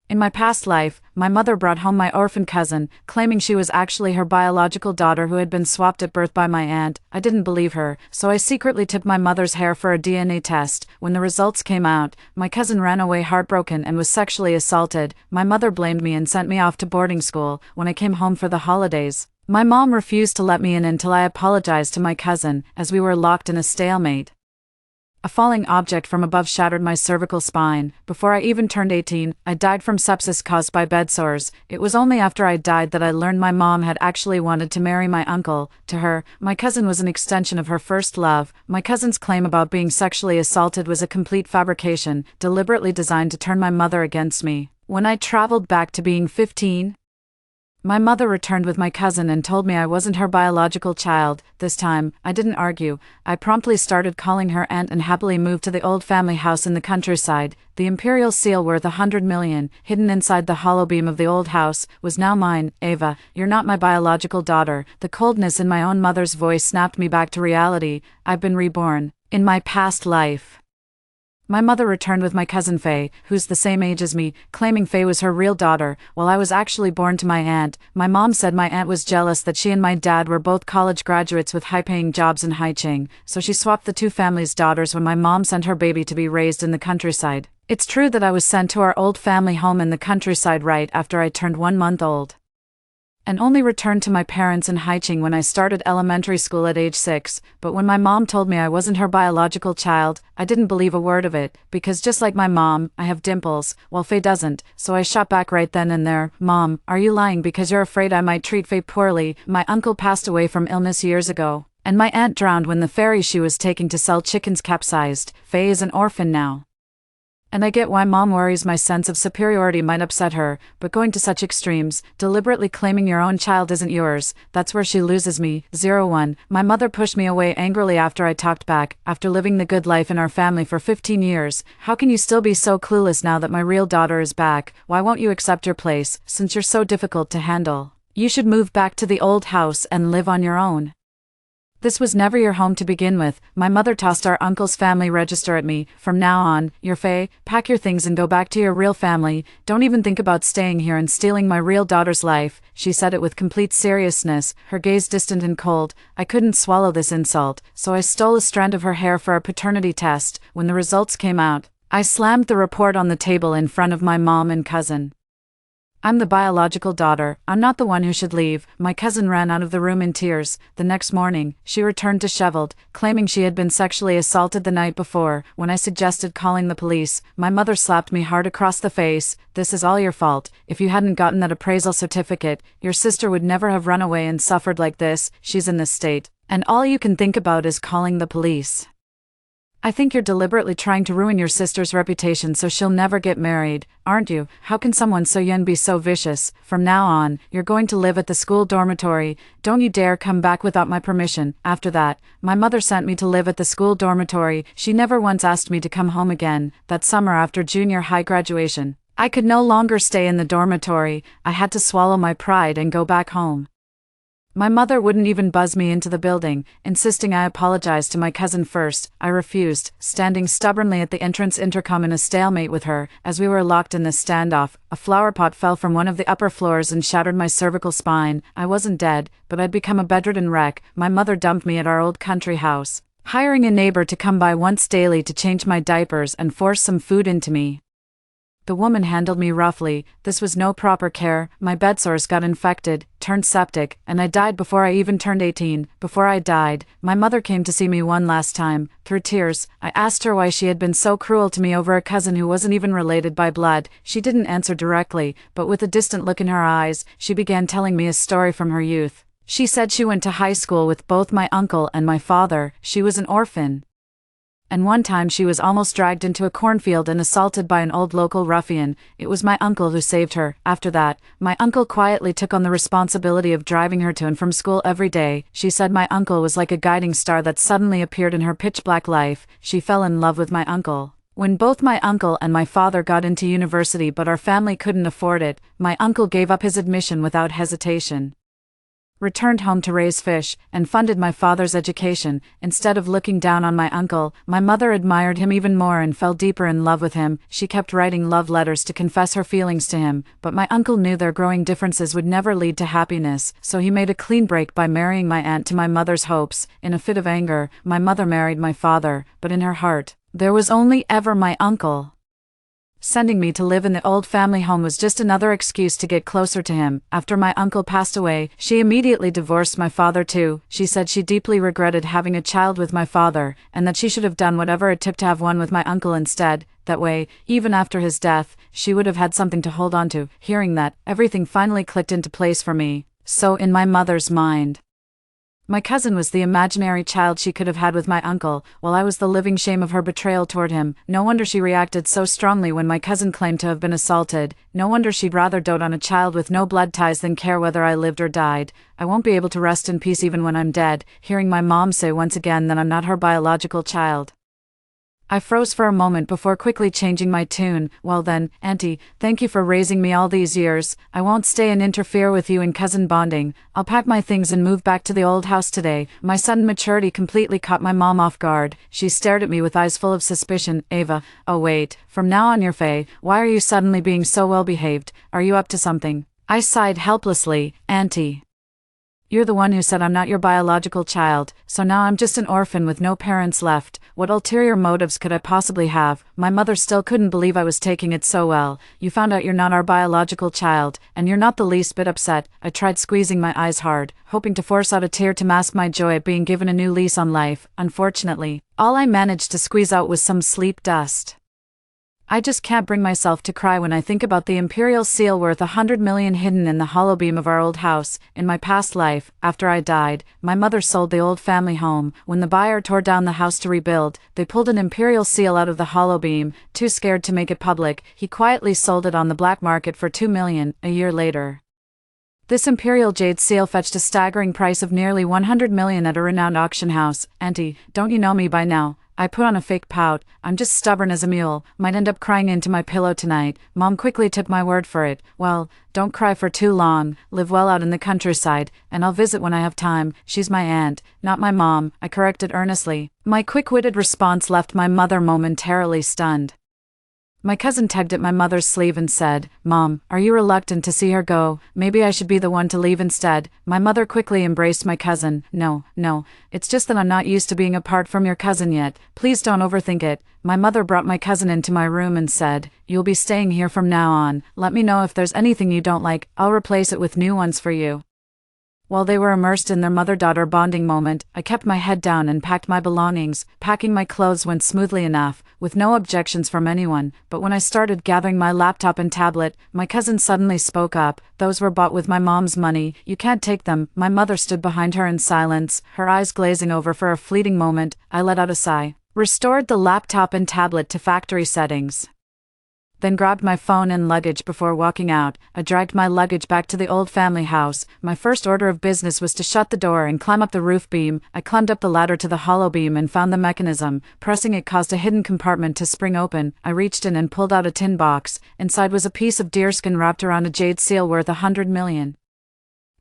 In my past life, my mother brought home my orphan cousin, claiming she was actually her biological daughter who had been swapped at birth by my aunt. I didn't believe her, so I secretly tipped my mother's hair for a DNA test. When the results came out, my cousin ran away heartbroken and was sexually assaulted. My mother blamed me and sent me off to boarding school. When I came home for the holidays, my mom refused to let me in until I apologized to my cousin, as we were locked in a stalemate. A falling object from above shattered my cervical spine. Before I even turned 18, I died from sepsis caused by bed sores. It was only after I died that I learned my mom had actually wanted to marry my uncle. To her, my cousin was an extension of her first love. My cousin's claim about being sexually assaulted was a complete fabrication, deliberately designed to turn my mother against me. When I traveled back to being 15, my mother returned with my cousin and told me I wasn't her biological child. This time, I didn't argue. I promptly started calling her aunt and happily moved to the old family house in the countryside. The imperial seal worth 100 million, hidden inside the hollow beam of the old house, was now mine. Ava, you're not my biological daughter. The coldness in my own mother's voice snapped me back to reality. I've been reborn. In my past life. My mother returned with my cousin Faye, who's the same age as me, claiming Faye was her real daughter, while I was actually born to my aunt. My mom said my aunt was jealous that she and my dad were both college graduates with high-paying jobs in Haicheng, so she swapped the two families' daughters when my mom sent her baby to be raised in the countryside. It's true that I was sent to our old family home in the countryside right after I turned 1 month old, and only returned to my parents in Haicheng when I started elementary school at age 6, but when my mom told me I wasn't her biological child, I didn't believe a word of it, because just like my mom, I have dimples, while Faye doesn't, so I shot back right then and there. Mom, are you lying because you're afraid I might treat Faye poorly? My uncle passed away from illness years ago, and my aunt drowned when the ferry she was taking to sell chickens capsized. Faye is an orphan now. And I get why mom worries my sense of superiority might upset her, but going to such extremes, deliberately claiming your own child isn't yours, that's where she loses me. 01. My mother pushed me away angrily after I talked back. After living the good life in our family for 15 years, how can you still be so clueless now that my real daughter is back? Why won't you accept your place, since you're so difficult to handle? You should move back to the old house and live on your own. This was never your home to begin with. My mother tossed our uncle's family register at me. From now on, you're Faye, pack your things and go back to your real family. Don't even think about staying here and stealing my real daughter's life. She said it with complete seriousness, her gaze distant and cold. I couldn't swallow this insult, so I stole a strand of her hair for a paternity test. When the results came out, I slammed the report on the table in front of my mom and cousin. I'm the biological daughter, I'm not the one who should leave. My cousin ran out of the room in tears. The next morning, she returned disheveled, claiming she had been sexually assaulted the night before. When I suggested calling the police, my mother slapped me hard across the face. This is all your fault. If you hadn't gotten that appraisal certificate, your sister would never have run away and suffered like this. She's in this state, and all you can think about is calling the police. I think you're deliberately trying to ruin your sister's reputation so she'll never get married, aren't you? How can someone so young be so vicious? From now on, you're going to live at the school dormitory. Don't you dare come back without my permission. After that, my mother sent me to live at the school dormitory. She never once asked me to come home again. That summer after junior high graduation, I could no longer stay in the dormitory. I had to swallow my pride and go back home. My mother wouldn't even buzz me into the building, insisting I apologize to my cousin first. I refused, standing stubbornly at the entrance intercom in a stalemate with her. As we were locked in this standoff, a flower pot fell from one of the upper floors and shattered my cervical spine. I wasn't dead, but I'd become a bedridden wreck. My mother dumped me at our old country house, hiring a neighbor to come by once daily to change my diapers and force some food into me. The woman handled me roughly. This was no proper care. My bed sores got infected, turned septic, and I died before I even turned 18. Before I died, my mother came to see me one last time. Through tears, I asked her why she had been so cruel to me over a cousin who wasn't even related by blood. She didn't answer directly, but with a distant look in her eyes, she began telling me a story from her youth. She said she went to high school with both my uncle and my father. She was an orphan, and one time she was almost dragged into a cornfield and assaulted by an old local ruffian. It was my uncle who saved her. After that, my uncle quietly took on the responsibility of driving her to and from school every day. She said my uncle was like a guiding star that suddenly appeared in her pitch-black life. She fell in love with my uncle when both my uncle and my father got into university, but our family couldn't afford it. My uncle gave up his admission without hesitation. returned home to raise fish, and funded my father's education. Instead of looking down on my uncle, my mother admired him even more and fell deeper in love with him. She kept writing love letters to confess her feelings to him, but my uncle knew their growing differences would never lead to happiness, so he made a clean break by marrying my aunt to my mother's hopes. In a fit of anger, my mother married my father, but in her heart, there was only ever my uncle. Sending me to live in the old family home was just another excuse to get closer to him. After my uncle passed away, she immediately divorced my father too. She said she deeply regretted having a child with my father, and that she should have done whatever it took to have one with my uncle instead. That way, even after his death, she would have had something to hold on to. Hearing that, everything finally clicked into place for me. So in my mother's mind, my cousin was the imaginary child she could have had with my uncle, while I was the living shame of her betrayal toward him. No wonder she reacted so strongly when my cousin claimed to have been assaulted. No wonder she'd rather dote on a child with no blood ties than care whether I lived or died. I won't be able to rest in peace even when I'm dead, hearing my mom say once again that I'm not her biological child. I froze for a moment before quickly changing my tune. Well then, Auntie, thank you for raising me all these years. I won't stay and interfere with you in cousin bonding. I'll pack my things and move back to the old house today. My sudden maturity completely caught my mom off guard. She stared at me with eyes full of suspicion. Ava, oh wait, from now on you're Faye. Why are you suddenly being so well behaved? Are you up to something? I sighed helplessly. Auntie, you're the one who said I'm not your biological child, so now I'm just an orphan with no parents left. What ulterior motives could I possibly have? My mother still couldn't believe I was taking it so well. You found out you're not our biological child, and you're not the least bit upset. I tried squeezing my eyes hard, hoping to force out a tear to mask my joy at being given a new lease on life. Unfortunately, all I managed to squeeze out was some sleep dust. I just can't bring myself to cry when I think about the imperial seal worth 100 million hidden in the hollow beam of our old house. In my past life, after I died, my mother sold the old family home. When the buyer tore down the house to rebuild, they pulled an imperial seal out of the hollow beam. Too scared to make it public, he quietly sold it on the black market for 2 million. A year later, this imperial jade seal fetched a staggering price of nearly 100 million at a renowned auction house. Auntie, don't you know me by now? I put on a fake pout. I'm just stubborn as a mule. Might end up crying into my pillow tonight. Mom quickly took my word for it. Well, don't cry for too long. Live well out in the countryside, and I'll visit when I have time. She's my aunt, not my mom, I corrected earnestly. My quick-witted response left my mother momentarily stunned. My cousin tugged at my mother's sleeve and said, Mom, are you reluctant to see her go? Maybe I should be the one to leave instead. My mother quickly embraced my cousin. No, it's just that I'm not used to being apart from your cousin yet. Please don't overthink it. My mother brought my cousin into my room and said, You'll be staying here from now on. Let me know if there's anything you don't like. I'll replace it with new ones for you. While they were immersed in their mother-daughter bonding moment, I kept my head down and packed my belongings. Packing my clothes went smoothly enough, with no objections from anyone, but when I started gathering my laptop and tablet, my cousin suddenly spoke up. Those were bought with my mom's money. You can't take them. My mother stood behind her in silence, her eyes glazing over for a fleeting moment. I let out a sigh, restored the laptop and tablet to factory settings, then grabbed my phone and luggage before walking out. I dragged my luggage back to the old family house. My first order of business was to shut the door and climb up the roof beam. I climbed up the ladder to the hollow beam and found the mechanism. Pressing it caused a hidden compartment to spring open. I reached in and pulled out a tin box. Inside was a piece of deerskin wrapped around a jade seal worth 100 million.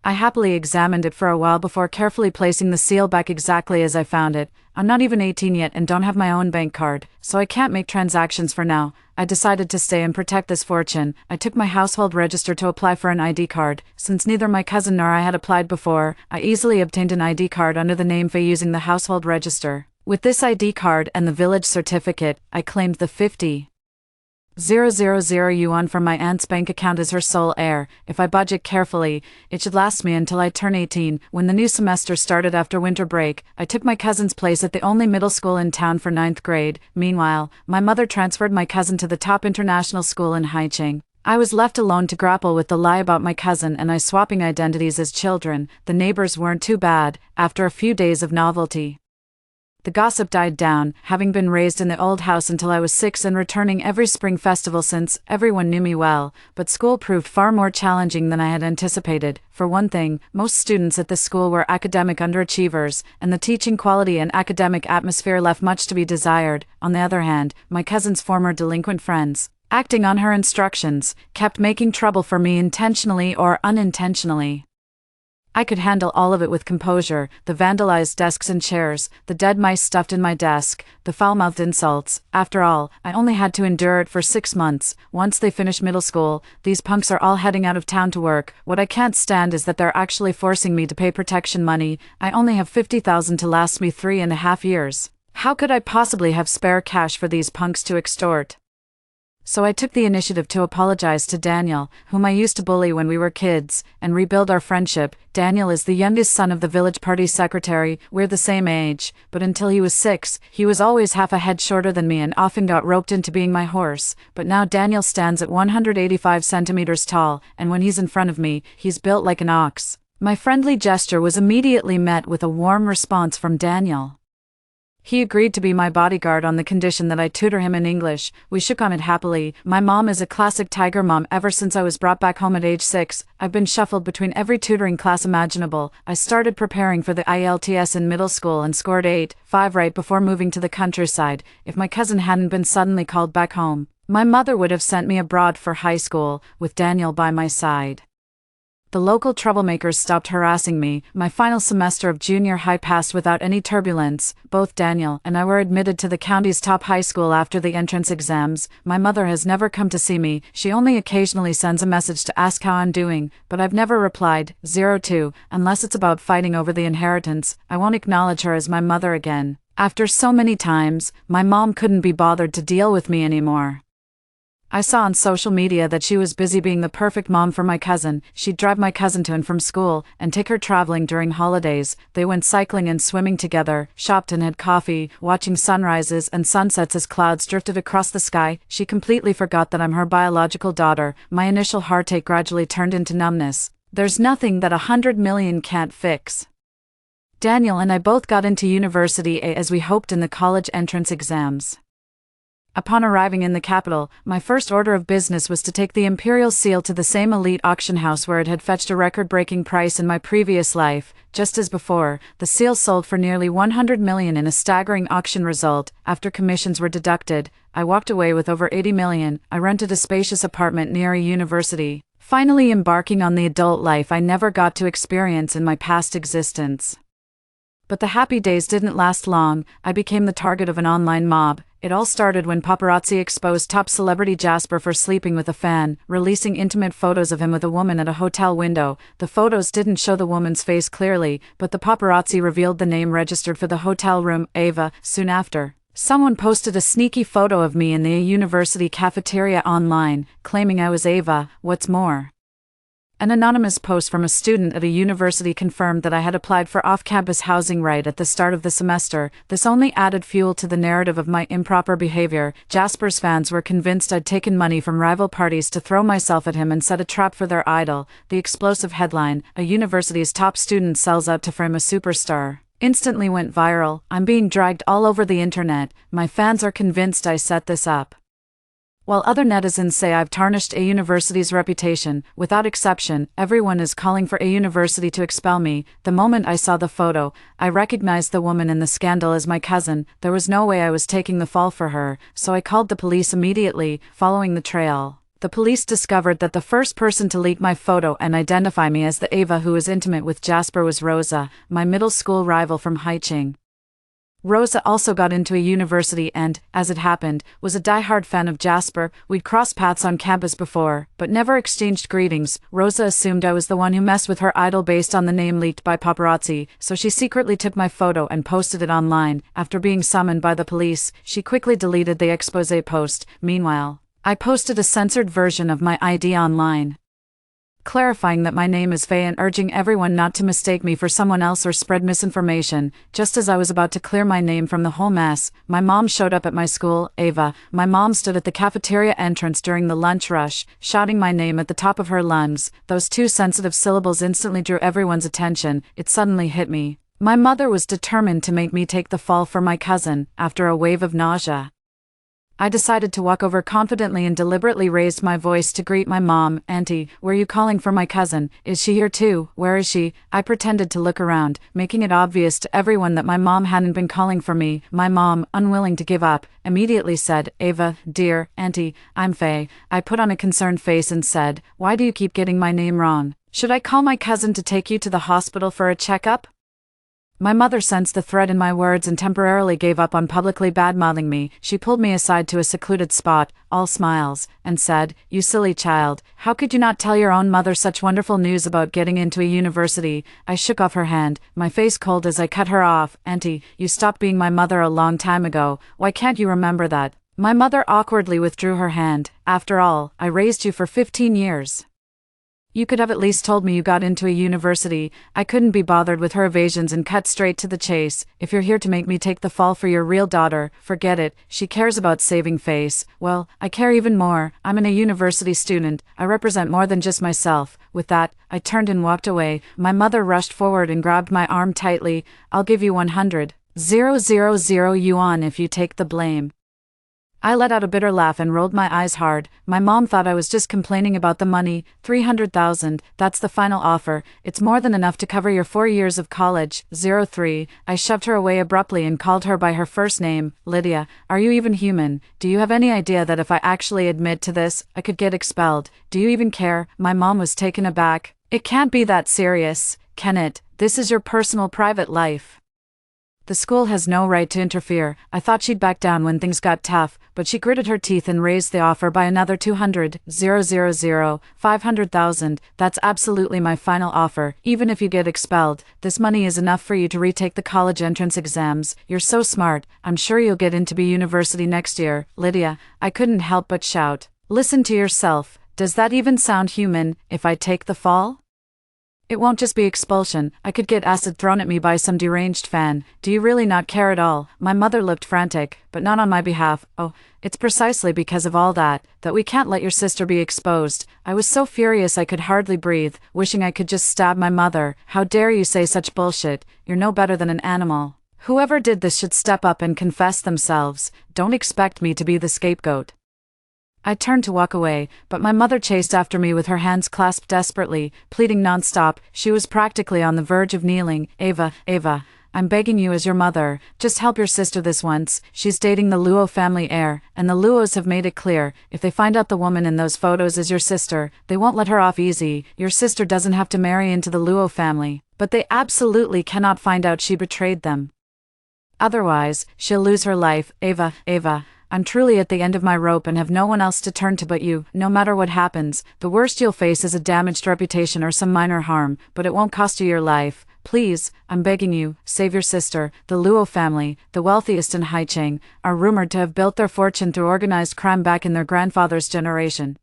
I happily examined it for a while before carefully placing the seal back exactly as I found it. I'm not even 18 yet and don't have my own bank card, so I can't make transactions for now. I decided to stay and protect this fortune. I took my household register to apply for an ID card. Since neither my cousin nor I had applied before, I easily obtained an ID card under the name Faye using the household register. With this ID card and the village certificate, I claimed the 50,000 yuan from my aunt's bank account as her sole heir. If I budget carefully, it should last me until I turn 18. When the new semester started after winter break, I took my cousin's place at the only middle school in town for 9th grade. Meanwhile, my mother transferred my cousin to the top international school in Haicheng. I was left alone to grapple with the lie about my cousin and I swapping identities as children. The neighbors weren't too bad, after a few days of novelty. The gossip died down, having been raised in the old house until I was 6 and returning every spring festival since everyone knew me well, but school proved far more challenging than I had anticipated. For one thing, most students at this school were academic underachievers, and the teaching quality and academic atmosphere left much to be desired. On the other hand, my cousin's former delinquent friends, acting on her instructions, kept making trouble for me intentionally or unintentionally. I could handle all of it with composure: the vandalized desks and chairs, the dead mice stuffed in my desk, the foul-mouthed insults. After all, I only had to endure it for 6 months. Once they finish middle school, these punks are all heading out of town to work. What I can't stand is that they're actually forcing me to pay protection money. I only have $50,000 to last me 3.5 years. How could I possibly have spare cash for these punks to extort? So I took the initiative to apologize to Daniel, whom I used to bully when we were kids, and rebuild our friendship. Daniel is the youngest son of the village party secretary. We're the same age, but until he was 6, he was always half a head shorter than me and often got roped into being my horse. But now Daniel stands at 185 centimeters tall, and when he's in front of me, he's built like an ox. My friendly gesture was immediately met with a warm response from Daniel. He agreed to be my bodyguard on the condition that I tutor him in English. We shook on it happily. My mom is a classic tiger mom. Ever since I was brought back home at age 6, I've been shuffled between every tutoring class imaginable. I started preparing for the IELTS in middle school and scored 8.5 right before moving to the countryside. If my cousin hadn't been suddenly called back home, my mother would have sent me abroad for high school, with Daniel by my side. The local troublemakers stopped harassing me. My final semester of junior high passed without any turbulence. Both Daniel and I were admitted to the county's top high school after the entrance exams. My mother has never come to see me. She only occasionally sends a message to ask how I'm doing, but I've never replied. 02, unless it's about fighting over the inheritance. I won't acknowledge her as my mother again. After so many times, my mom couldn't be bothered to deal with me anymore. I saw on social media that she was busy being the perfect mom for my cousin. She'd drive my cousin to and from school, and take her traveling during holidays. They went cycling and swimming together, shopped and had coffee, watching sunrises and sunsets as clouds drifted across the sky. She completely forgot that I'm her biological daughter. My initial heartache gradually turned into numbness. There's nothing that 100 million can't fix. Daniel and I both got into University A as we hoped in the college entrance exams. Upon arriving in the capital, my first order of business was to take the imperial seal to the same elite auction house where it had fetched a record-breaking price in my previous life. Just as before, the seal sold for nearly 100 million in a staggering auction result. After commissions were deducted, I walked away with over 80 million. I rented a spacious apartment near a university, finally embarking on the adult life I never got to experience in my past existence. But the happy days didn't last long. I became the target of an online mob. It all started when paparazzi exposed top celebrity Jasper for sleeping with a fan, releasing intimate photos of him with a woman at a hotel window. The photos didn't show the woman's face clearly, but the paparazzi revealed the name registered for the hotel room, Ava. Soon after, someone posted a sneaky photo of me in the university cafeteria online, claiming I was Ava. What's more, an anonymous post from a student at a university confirmed that I had applied for off-campus housing right at the start of the semester. This only added fuel to the narrative of my improper behavior. Jasper's fans were convinced I'd taken money from rival parties to throw myself at him and set a trap for their idol. The explosive headline, "A university's top student sells out to frame a superstar," instantly went viral. I'm being dragged all over the internet. My fans are convinced I set this up, while other netizens say I've tarnished a university's reputation. Without exception, everyone is calling for a university to expel me. The moment I saw the photo, I recognized the woman in the scandal as my cousin. There was no way I was taking the fall for her, so I called the police immediately. Following the trail, the police discovered that the first person to leak my photo and identify me as the Ava who was intimate with Jasper was Rosa, my middle school rival from Haiching. Rosa also got into a university and, as it happened, was a die-hard fan of Jasper. We'd crossed paths on campus before, but never exchanged greetings. Rosa assumed I was the one who messed with her idol based on the name leaked by paparazzi, so she secretly took my photo and posted it online. After being summoned by the police, she quickly deleted the expose post. Meanwhile, I posted a censored version of my ID online, clarifying that my name is Faye and urging everyone not to mistake me for someone else or spread misinformation. Just as I was about to clear my name from the whole mess, my mom showed up at my school. Ava, my mom stood at the cafeteria entrance during the lunch rush, shouting my name at the top of her lungs. Those two sensitive syllables instantly drew everyone's attention. It suddenly hit me. My mother was determined to make me take the fall for my cousin. After a wave of nausea, I decided to walk over confidently and deliberately raised my voice to greet my mom. "Auntie, were you calling for my cousin? Is she here too? Where is she?" I pretended to look around, making it obvious to everyone that my mom hadn't been calling for me. My mom, unwilling to give up, immediately said, "Ava, dear, Auntie, I'm Faye." I put on a concerned face and said, "Why do you keep getting my name wrong?" Should I call my cousin to take you to the hospital for a checkup? My mother sensed the threat in my words and temporarily gave up on publicly badmouthing me. She pulled me aside to a secluded spot, all smiles, and said, "You silly child, how could you not tell your own mother such wonderful news about getting into a university?" I shook off her hand, my face cold as I cut her off. "Auntie, you stopped being my mother a long time ago. Why can't you remember that?" My mother awkwardly withdrew her hand. "After all, I raised you for 15 years. You could have at least told me you got into a university." I couldn't be bothered with her evasions and cut straight to the chase. "If you're here to make me take the fall for your real daughter, forget it. She cares about saving face. Well, I care even more. I'm a university student. I represent more than just myself." With that, I turned and walked away. My mother rushed forward and grabbed my arm tightly. "I'll give you 100,000 yuan if you take the blame." I let out a bitter laugh and rolled my eyes hard. My mom thought I was just complaining about the money. 300,000, that's the final offer. It's more than enough to cover your 4 years of college. 03. I shoved her away abruptly and called her by her first name. "Lydia, are you even human? Do you have any idea that if I actually admit to this, I could get expelled? Do you even care?" My mom was taken aback. "It can't be that serious, can it? This is your personal private life. The school has no right to interfere." I thought she'd back down when things got tough, but she gritted her teeth and raised the offer by another 200,000, 500,000. "That's absolutely my final offer. Even if you get expelled, this money is enough for you to retake the college entrance exams. You're so smart, I'm sure you'll get into university next year." "Lydia," I couldn't help but shout. "Listen to yourself. Does that even sound human, if I take the fall? It won't just be expulsion. I could get acid thrown at me by some deranged fan. Do you really not care at all?" My mother looked frantic, but not on my behalf. "Oh, it's precisely because of all that we can't let your sister be exposed." I was so furious I could hardly breathe, wishing I could just stab my mother. "How dare you say such bullshit? You're no better than an animal. Whoever did this should step up and confess themselves. Don't expect me to be the scapegoat." I turned to walk away, but my mother chased after me with her hands clasped desperately, pleading nonstop. She was practically on the verge of kneeling. Ava, I'm begging you as your mother, just help your sister this once. She's dating the Luo family heir, and the Luos have made it clear, if they find out the woman in those photos is your sister, they won't let her off easy. Your sister doesn't have to marry into the Luo family, but they absolutely cannot find out she betrayed them. Otherwise, she'll lose her life. Ava, I'm truly at the end of my rope and have no one else to turn to but you. No matter what happens, the worst you'll face is a damaged reputation or some minor harm, but it won't cost you your life. Please, I'm begging you, save your sister." The Luo family, the wealthiest in Haicheng, are rumored to have built their fortune through organized crime back in their grandfather's generation.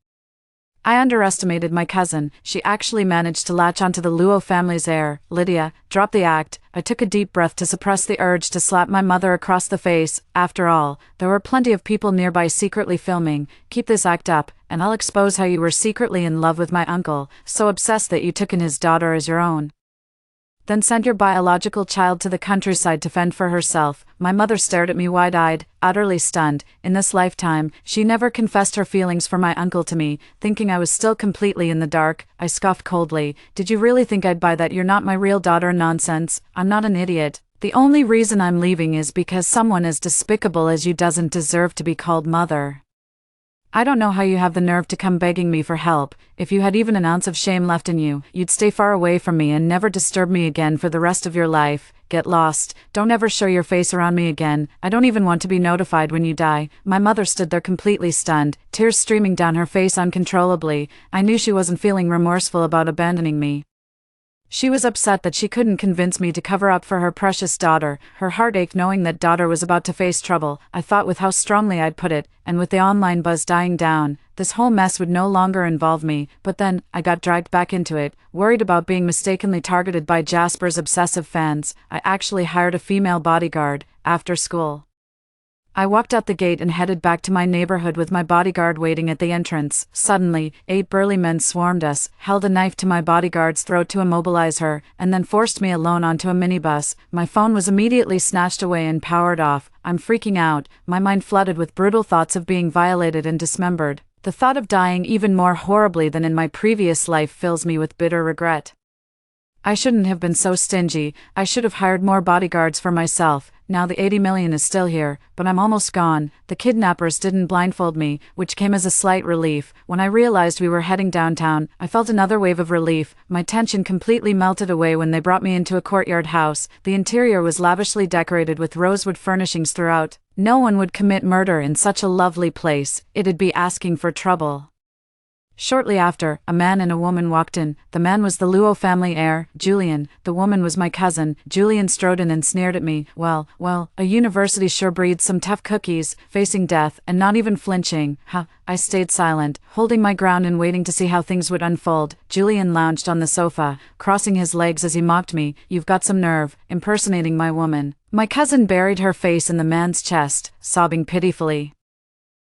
I underestimated my cousin. She actually managed to latch onto the Luo family's heir. "Lydia, drop the act." I took a deep breath to suppress the urge to slap my mother across the face. After all, there were plenty of people nearby secretly filming. "Keep this act up, and I'll expose how you were secretly in love with my uncle, so obsessed that you took in his daughter as your own. Then send your biological child to the countryside to fend for herself." My mother stared at me wide-eyed, utterly stunned. In this lifetime, she never confessed her feelings for my uncle to me. Thinking I was still completely in the dark, I scoffed coldly. "Did you really think I'd buy that you're not my real daughter nonsense? I'm not an idiot. The only reason I'm leaving is because someone as despicable as you doesn't deserve to be called mother. I don't know how you have the nerve to come begging me for help. If you had even an ounce of shame left in you, you'd stay far away from me and never disturb me again for the rest of your life. Get lost. Don't ever show your face around me again. I don't even want to be notified when you die." My mother stood there completely stunned, tears streaming down her face uncontrollably. I knew she wasn't feeling remorseful about abandoning me. She was upset that she couldn't convince me to cover up for her precious daughter. Her heart ached knowing that daughter was about to face trouble. I thought with how strongly I'd put it, and with the online buzz dying down, this whole mess would no longer involve me. But then, I got dragged back into it, worried about being mistakenly targeted by Jasper's obsessive fans. I actually hired a female bodyguard, after school. I walked out the gate and headed back to my neighborhood with my bodyguard waiting at the entrance. Suddenly, 8 burly men swarmed us, held a knife to my bodyguard's throat to immobilize her, and then forced me alone onto a minibus. My phone was immediately snatched away and powered off. I'm freaking out, my mind flooded with brutal thoughts of being violated and dismembered. The thought of dying even more horribly than in my previous life fills me with bitter regret. I shouldn't have been so stingy. I should have hired more bodyguards for myself, now the 80 million is still here, but I'm almost gone. The kidnappers didn't blindfold me, which came as a slight relief. When I realized we were heading downtown, I felt another wave of relief. My tension completely melted away when they brought me into a courtyard house. The interior was lavishly decorated with rosewood furnishings throughout. No one would commit murder in such a lovely place. It'd be asking for trouble. Shortly after, a man and a woman walked in. The man was the Luo family heir, Julian. The woman was my cousin. Julian strode in and sneered at me. Well, a university sure breeds some tough cookies, facing death, and not even flinching. I stayed silent, holding my ground and waiting to see how things would unfold. Julian lounged on the sofa, crossing his legs as he mocked me. You've got some nerve, impersonating my woman. My cousin buried her face in the man's chest, sobbing pitifully.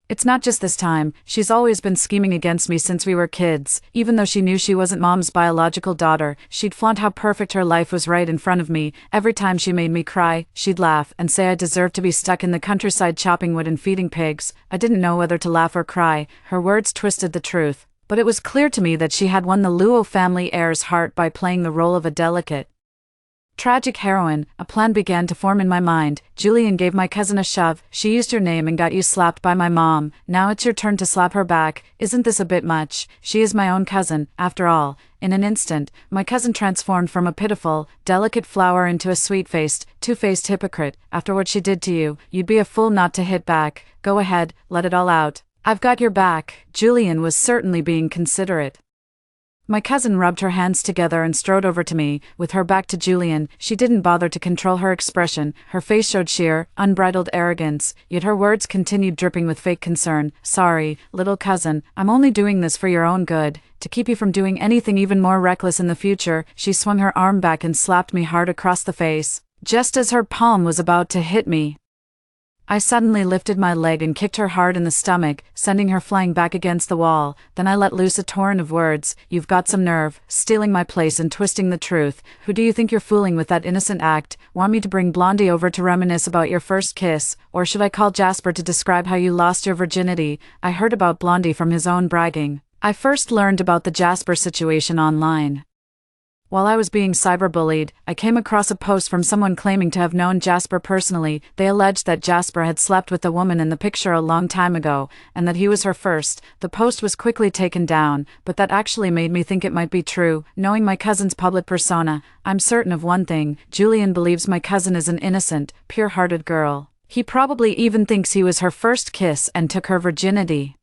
It's not just this time, she's always been scheming against me since we were kids. Even though she knew she wasn't Mom's biological daughter, she'd flaunt how perfect her life was right in front of me. Every time she made me cry, she'd laugh and say I deserved to be stuck in the countryside chopping wood and feeding pigs. I didn't know whether to laugh or cry. Her words twisted the truth. But it was clear to me that she had won the Luo family heir's heart by playing the role of a delicate, tragic heroine. A plan began to form in my mind. Julian gave my cousin a shove. She used your name and got you slapped by my mom. Now it's your turn to slap her back. Isn't this a bit much? She is my own cousin, after all. In an instant, my cousin transformed from a pitiful, delicate flower into a sweet-faced, two-faced hypocrite. After what she did to you, you'd be a fool not to hit back. Go ahead, let it all out. I've got your back. Julian was certainly being considerate. My cousin rubbed her hands together and strode over to me, with her back to Julian. She didn't bother to control her expression. Her face showed sheer, unbridled arrogance, yet her words continued dripping with fake concern. Sorry, little cousin, I'm only doing this for your own good, to keep you from doing anything even more reckless in the future. She swung her arm back and slapped me hard across the face. Just as her palm was about to hit me, I suddenly lifted my leg and kicked her hard in the stomach, sending her flying back against the wall. Then I let loose a torrent of words. You've got some nerve, stealing my place and twisting the truth. Who do you think you're fooling with that innocent act? Want me to bring Blondie over to reminisce about your first kiss? Or should I call Jasper to describe how you lost your virginity? I heard about Blondie from his own bragging. I first learned about the Jasper situation online. While I was being cyberbullied, I came across a post from someone claiming to have known Jasper personally. They alleged that Jasper had slept with the woman in the picture a long time ago, and that he was her first. The post was quickly taken down, but that actually made me think it might be true. Knowing my cousin's public persona, I'm certain of one thing: Julian believes my cousin is an innocent, pure-hearted girl. He probably even thinks he was her first kiss and took her virginity.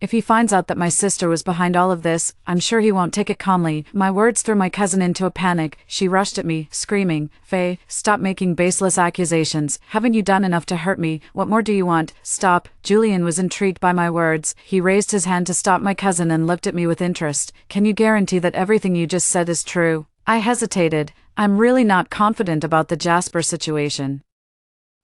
If he finds out that my sister was behind all of this, I'm sure he won't take it calmly. My words threw my cousin into a panic. She rushed at me, screaming, Faye, stop making baseless accusations. Haven't you done enough to hurt me? What more do you want? Stop. Julian was intrigued by my words. He raised his hand to stop my cousin and looked at me with interest. Can you guarantee that everything you just said is true? I hesitated. I'm really not confident about the Jasper situation.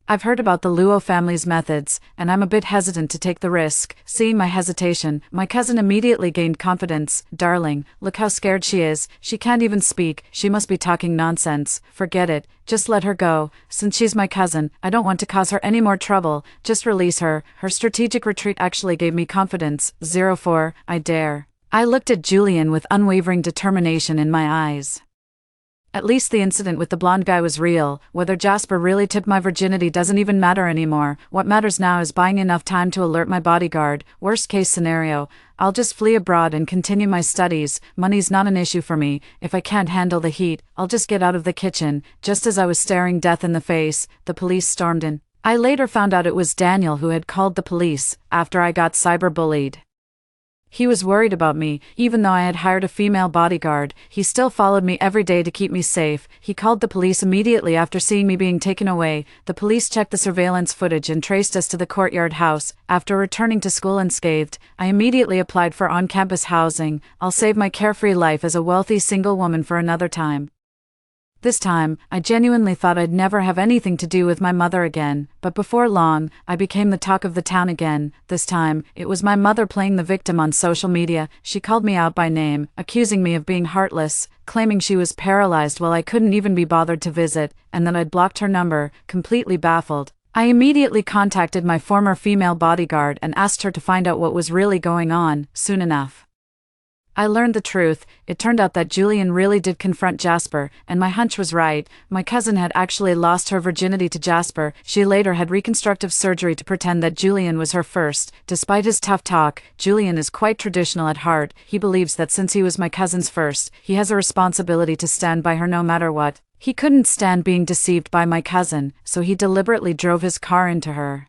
I've heard about the Luo family's methods, and I'm a bit hesitant to take the risk. Seeing my hesitation, my cousin immediately gained confidence. Darling, look how scared she is. She can't even speak. She must be talking nonsense. Forget it. Just let her go. Since she's my cousin, I don't want to cause her any more trouble. Just release her. Her strategic retreat actually gave me confidence. 04, I dare. I looked at Julian with unwavering determination in my eyes. At least the incident with the blonde guy was real. Whether Jasper really tipped my virginity doesn't even matter anymore. What matters now is buying enough time to alert my bodyguard. Worst case scenario, I'll just flee abroad and continue my studies. Money's not an issue for me. If I can't handle the heat, I'll just get out of the kitchen. Just as I was staring death in the face, the police stormed in. I later found out it was Daniel who had called the police after I got cyberbullied. He was worried about me. Even though I had hired a female bodyguard, he still followed me every day to keep me safe. He called the police immediately after seeing me being taken away. The police checked the surveillance footage and traced us to the courtyard house. After returning to school unscathed, I immediately applied for on-campus housing. I'll save my carefree life as a wealthy single woman for another time. This time, I genuinely thought I'd never have anything to do with my mother again, but before long, I became the talk of the town again. This time, it was my mother playing the victim on social media. She called me out by name, accusing me of being heartless, claiming she was paralyzed while I couldn't even be bothered to visit, and that I'd blocked her number. Completely baffled, I immediately contacted my former female bodyguard and asked her to find out what was really going on. Soon enough, I learned the truth. It turned out that Julian really did confront Jasper, and my hunch was right. My cousin had actually lost her virginity to Jasper. She later had reconstructive surgery to pretend that Julian was her first. Despite his tough talk, Julian is quite traditional at heart. He believes that since he was my cousin's first, he has a responsibility to stand by her no matter what. He couldn't stand being deceived by my cousin, so he deliberately drove his car into her.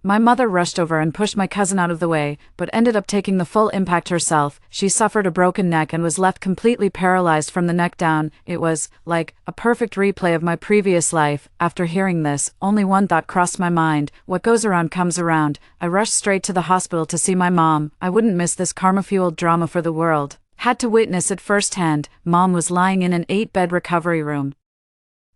My mother rushed over and pushed my cousin out of the way, but ended up taking the full impact herself. She suffered a broken neck and was left completely paralyzed from the neck down. It was, like, a perfect replay of my previous life. After hearing this, only one thought crossed my mind: what goes around comes around. I rushed straight to the hospital to see my mom. I wouldn't miss this karma-fueled drama for the world. Had to witness it firsthand. Mom was lying in an 8-bed recovery room.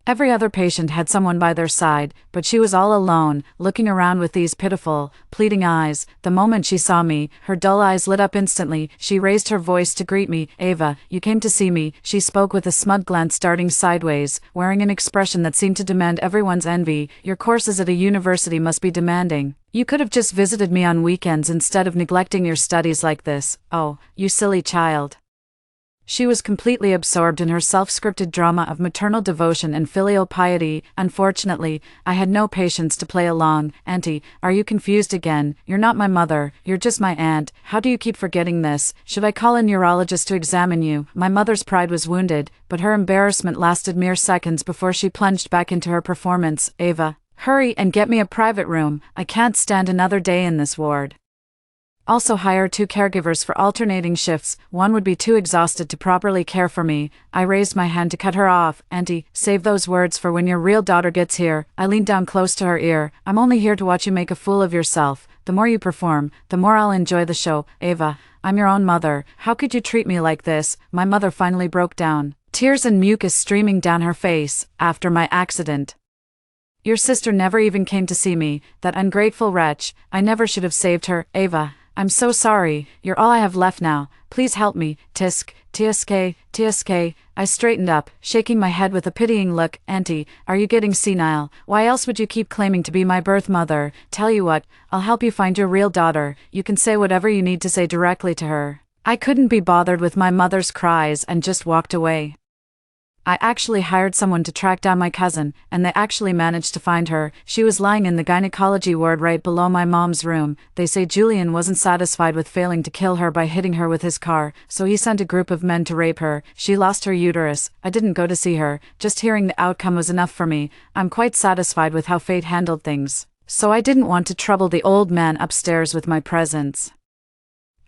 Every other patient had someone by their side, but she was all alone, looking around with these pitiful, pleading eyes. The moment she saw me, her dull eyes lit up instantly. She raised her voice to greet me. "Ava, you came to see me," she spoke with a smug glance darting sideways, wearing an expression that seemed to demand everyone's envy. "Your courses at a university must be demanding. You could have just visited me on weekends instead of neglecting your studies like this. Oh, you silly child." She was completely absorbed in her self-scripted drama of maternal devotion and filial piety. Unfortunately, I had no patience to play along. "Auntie, are you confused again? You're not my mother, you're just my aunt. How do you keep forgetting this? Should I call a neurologist to examine you?" My mother's pride was wounded, but her embarrassment lasted mere seconds before she plunged back into her performance. "Ava, hurry and get me a private room. I can't stand another day in this ward. Also hire 2 caregivers for alternating shifts. One would be too exhausted to properly care for me." I raised my hand to cut her off. "Auntie, save those words for when your real daughter gets here." I leaned down close to her ear. "I'm only here to watch you make a fool of yourself. The more you perform, the more I'll enjoy the show. Ava, I'm your own mother. How could you treat me like this?" My mother finally broke down, tears and mucus streaming down her face. "After my accident, your sister never even came to see me. That ungrateful wretch. I never should have saved her. Ava, I'm so sorry. You're all I have left now. Please help me. Tisk, tsk, tsk." I straightened up, shaking my head with a pitying look. "Auntie, are you getting senile? Why else would you keep claiming to be my birth mother? Tell you what, I'll help you find your real daughter. You can say whatever you need to say directly to her." I couldn't be bothered with my mother's cries and just walked away. I actually hired someone to track down my cousin, and they actually managed to find her. She was lying in the gynecology ward right below my mom's room. They say Julian wasn't satisfied with failing to kill her by hitting her with his car, so he sent a group of men to rape her. She lost her uterus. I didn't go to see her. Just hearing the outcome was enough for me. I'm quite satisfied with how fate handled things, so I didn't want to trouble the old man upstairs with my presence.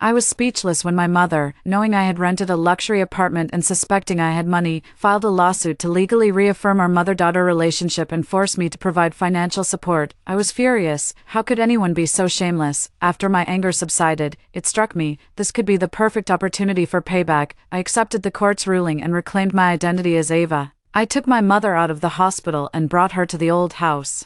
I was speechless when my mother, knowing I had rented a luxury apartment and suspecting I had money, filed a lawsuit to legally reaffirm our mother-daughter relationship and force me to provide financial support. I was furious. How could anyone be so shameless? After my anger subsided, it struck me, this could be the perfect opportunity for payback. I accepted the court's ruling and reclaimed my identity as Ava. I took my mother out of the hospital and brought her to the old house.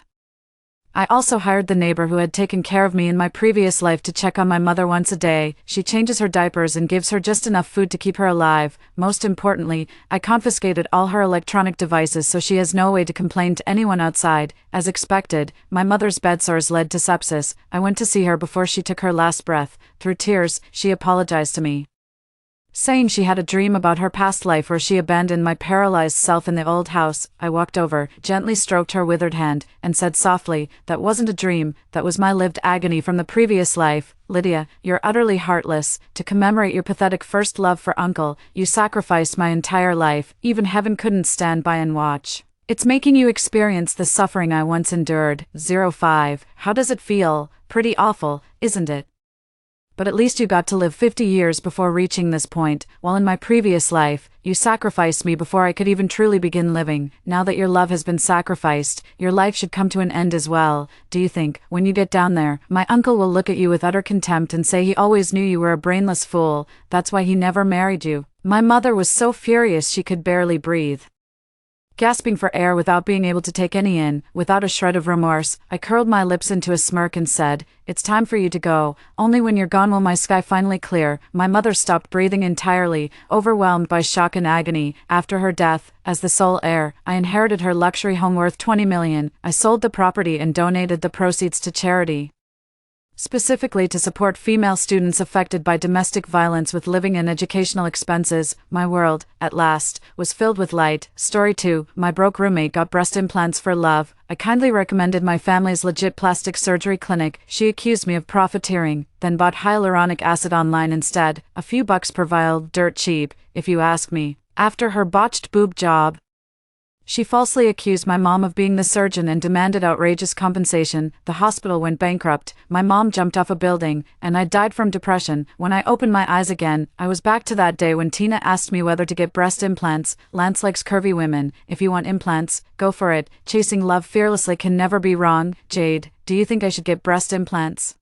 I also hired the neighbor who had taken care of me in my previous life to check on my mother once a day. She changes her diapers and gives her just enough food to keep her alive. Most importantly, I confiscated all her electronic devices so she has no way to complain to anyone outside. As expected, my mother's bedsores led to sepsis. I went to see her before she took her last breath. Through tears, she apologized to me, saying she had a dream about her past life where she abandoned my paralyzed self in the old house. I walked over, gently stroked her withered hand, and said softly, "That wasn't a dream, that was my lived agony from the previous life. Lydia, you're utterly heartless. To commemorate your pathetic first love for Uncle, you sacrificed my entire life. Even heaven couldn't stand by and watch. It's making you experience the suffering I once endured." 05. How does it feel? Pretty awful, isn't it? But at least you got to live 50 years before reaching this point, while in my previous life, you sacrificed me before I could even truly begin living. Now that your love has been sacrificed, your life should come to an end as well. Do you think, when you get down there, my uncle will look at you with utter contempt and say he always knew you were a brainless fool, that's why he never married you? My mother was so furious she could barely breathe. Gasping for air without being able to take any in, without a shred of remorse, I curled my lips into a smirk and said, "It's time for you to go. Only when you're gone will my sky finally clear." My mother stopped breathing entirely, overwhelmed by shock and agony. After her death, as the sole heir, I inherited her luxury home worth $20 million. I sold the property and donated the proceeds to charity. specifically to support female students affected by domestic violence with living and educational expenses. My world, at last, was filled with light. Story 2. My broke roommate got breast implants for love. I kindly recommended my family's legit plastic surgery clinic. She accused me of profiteering, then bought hyaluronic acid online instead. A few bucks per vial, dirt cheap, if you ask me. After her botched boob job, she falsely accused my mom of being the surgeon and demanded outrageous compensation. The hospital went bankrupt, my mom jumped off a building, and I died from depression. When I opened my eyes again, I was back to that day when Tina asked me whether to get breast implants. Lance likes curvy women. If you want implants, go for it. Chasing love fearlessly can never be wrong. Jade, do you think I should get breast implants?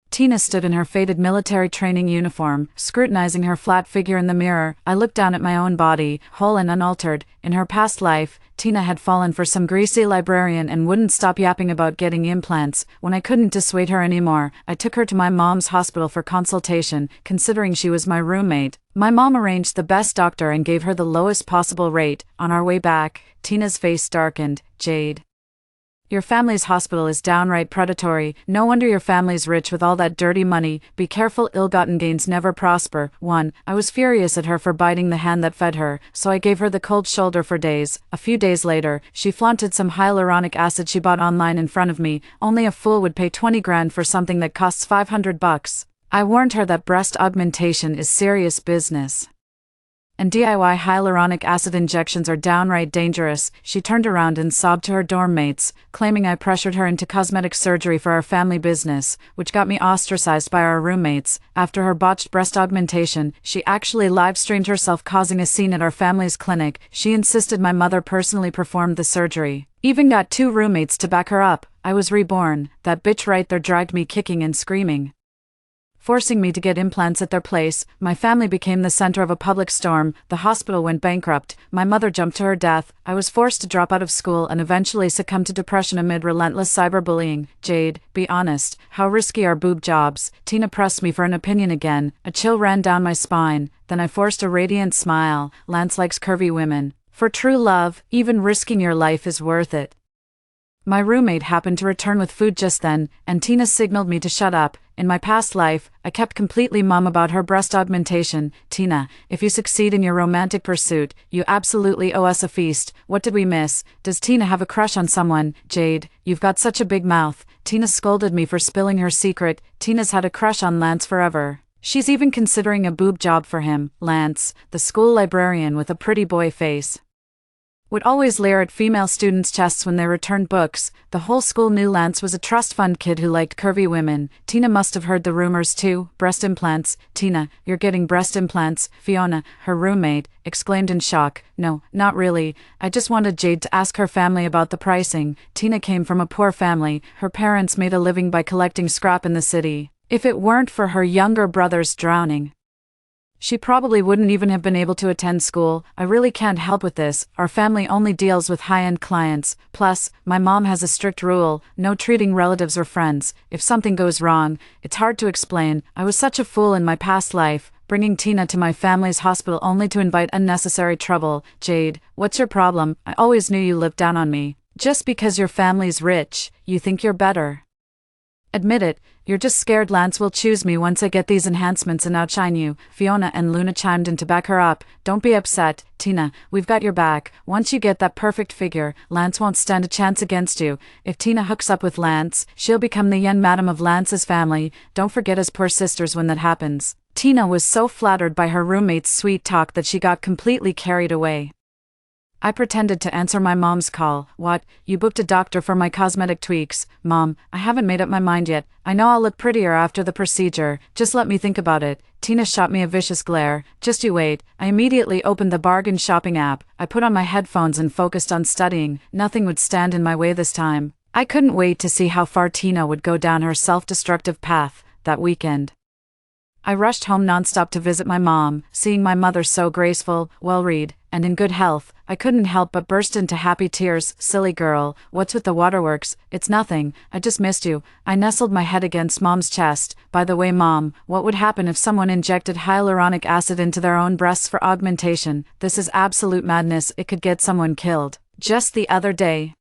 Tina stood in her faded military training uniform, scrutinizing her flat figure in the mirror. I looked down at my own body, whole and unaltered. In her past life, Tina had fallen for some greasy librarian and wouldn't stop yapping about getting implants. When I couldn't dissuade her anymore, I took her to my mom's hospital for consultation, considering she was my roommate. My mom arranged the best doctor and gave her the lowest possible rate. On our way back, Tina's face darkened. Jade, your family's hospital is downright predatory. No wonder your family's rich with all that dirty money. Be careful, ill-gotten gains never prosper. 1. I was furious at her for biting the hand that fed her, so I gave her the cold shoulder for days. A few days later, she flaunted some hyaluronic acid she bought online in front of me. Only a fool would pay 20 grand for something that costs 500 bucks. I warned her that breast augmentation is serious business, and DIY hyaluronic acid injections are downright dangerous. She turned around and sobbed to her dorm mates, claiming I pressured her into cosmetic surgery for our family business, which got me ostracized by our roommates. After her botched breast augmentation, she actually live-streamed herself causing a scene at our family's clinic. She insisted my mother personally performed the surgery. Even got 2 roommates to back her up. I was reborn. That bitch right there dragged me kicking and screaming, forcing me to get implants at their place. My family became the center of a public storm. The hospital went bankrupt. My mother jumped to her death. I was forced to drop out of school and eventually succumbed to depression amid relentless cyberbullying. Jade, be honest, how risky are boob jobs? Tina pressed me for an opinion again. A chill ran down my spine. Then I forced a radiant smile. Lance likes curvy women. For true love, even risking your life is worth it. My roommate happened to return with food just then, and Tina signaled me to shut up. In my past life, I kept completely mum about her breast augmentation. Tina, if you succeed in your romantic pursuit, you absolutely owe us a feast. What did we miss? Does Tina have a crush on someone? Jade, you've got such a big mouth. Tina scolded me for spilling her secret. Tina's had a crush on Lance forever. She's even considering a boob job for him. Lance, the school librarian with a pretty boy face, would always leer at female students' chests when they returned books. The whole school knew Lance was a trust fund kid who liked curvy women. Tina must have heard the rumors too. Breast implants. Tina, you're getting breast implants? Fiona, her roommate, exclaimed in shock. No, not really. I just wanted Jade to ask her family about the pricing. Tina came from a poor family. Her parents made a living by collecting scrap in the city. If it weren't for her younger brother's drowning, she probably wouldn't even have been able to attend school. I really can't help with this. Our family only deals with high-end clients. Plus, my mom has a strict rule, no treating relatives or friends. If something goes wrong, it's hard to explain. I was such a fool in my past life, bringing Tina to my family's hospital only to invite unnecessary trouble. Jade, what's your problem? I always knew you looked down on me. Just because your family's rich, you think you're better. Admit it, you're just scared Lance will choose me once I get these enhancements and outshine you. Fiona and Luna chimed in to back her up. Don't be upset, Tina, we've got your back. Once you get that perfect figure, Lance won't stand a chance against you. If Tina hooks up with Lance, she'll become the young madam of Lance's family. Don't forget his poor sisters when that happens. Tina was so flattered by her roommate's sweet talk that she got completely carried away. I pretended to answer my mom's call. What? You booked a doctor for my cosmetic tweaks? Mom, I haven't made up my mind yet. I know I'll look prettier after the procedure. Just let me think about it. Tina shot me a vicious glare. Just you wait. I immediately opened the bargain shopping app. I put on my headphones and focused on studying. Nothing would stand in my way this time. I couldn't wait to see how far Tina would go down her self-destructive path that weekend. I rushed home nonstop to visit my mom. Seeing my mother so graceful, well-read, and in good health, I couldn't help but burst into happy tears. Silly girl, what's with the waterworks? It's nothing, I just missed you. I nestled my head against Mom's chest. By the way, Mom, what would happen if someone injected hyaluronic acid into their own breasts for augmentation? This is absolute madness, it could get someone killed. Just the other day,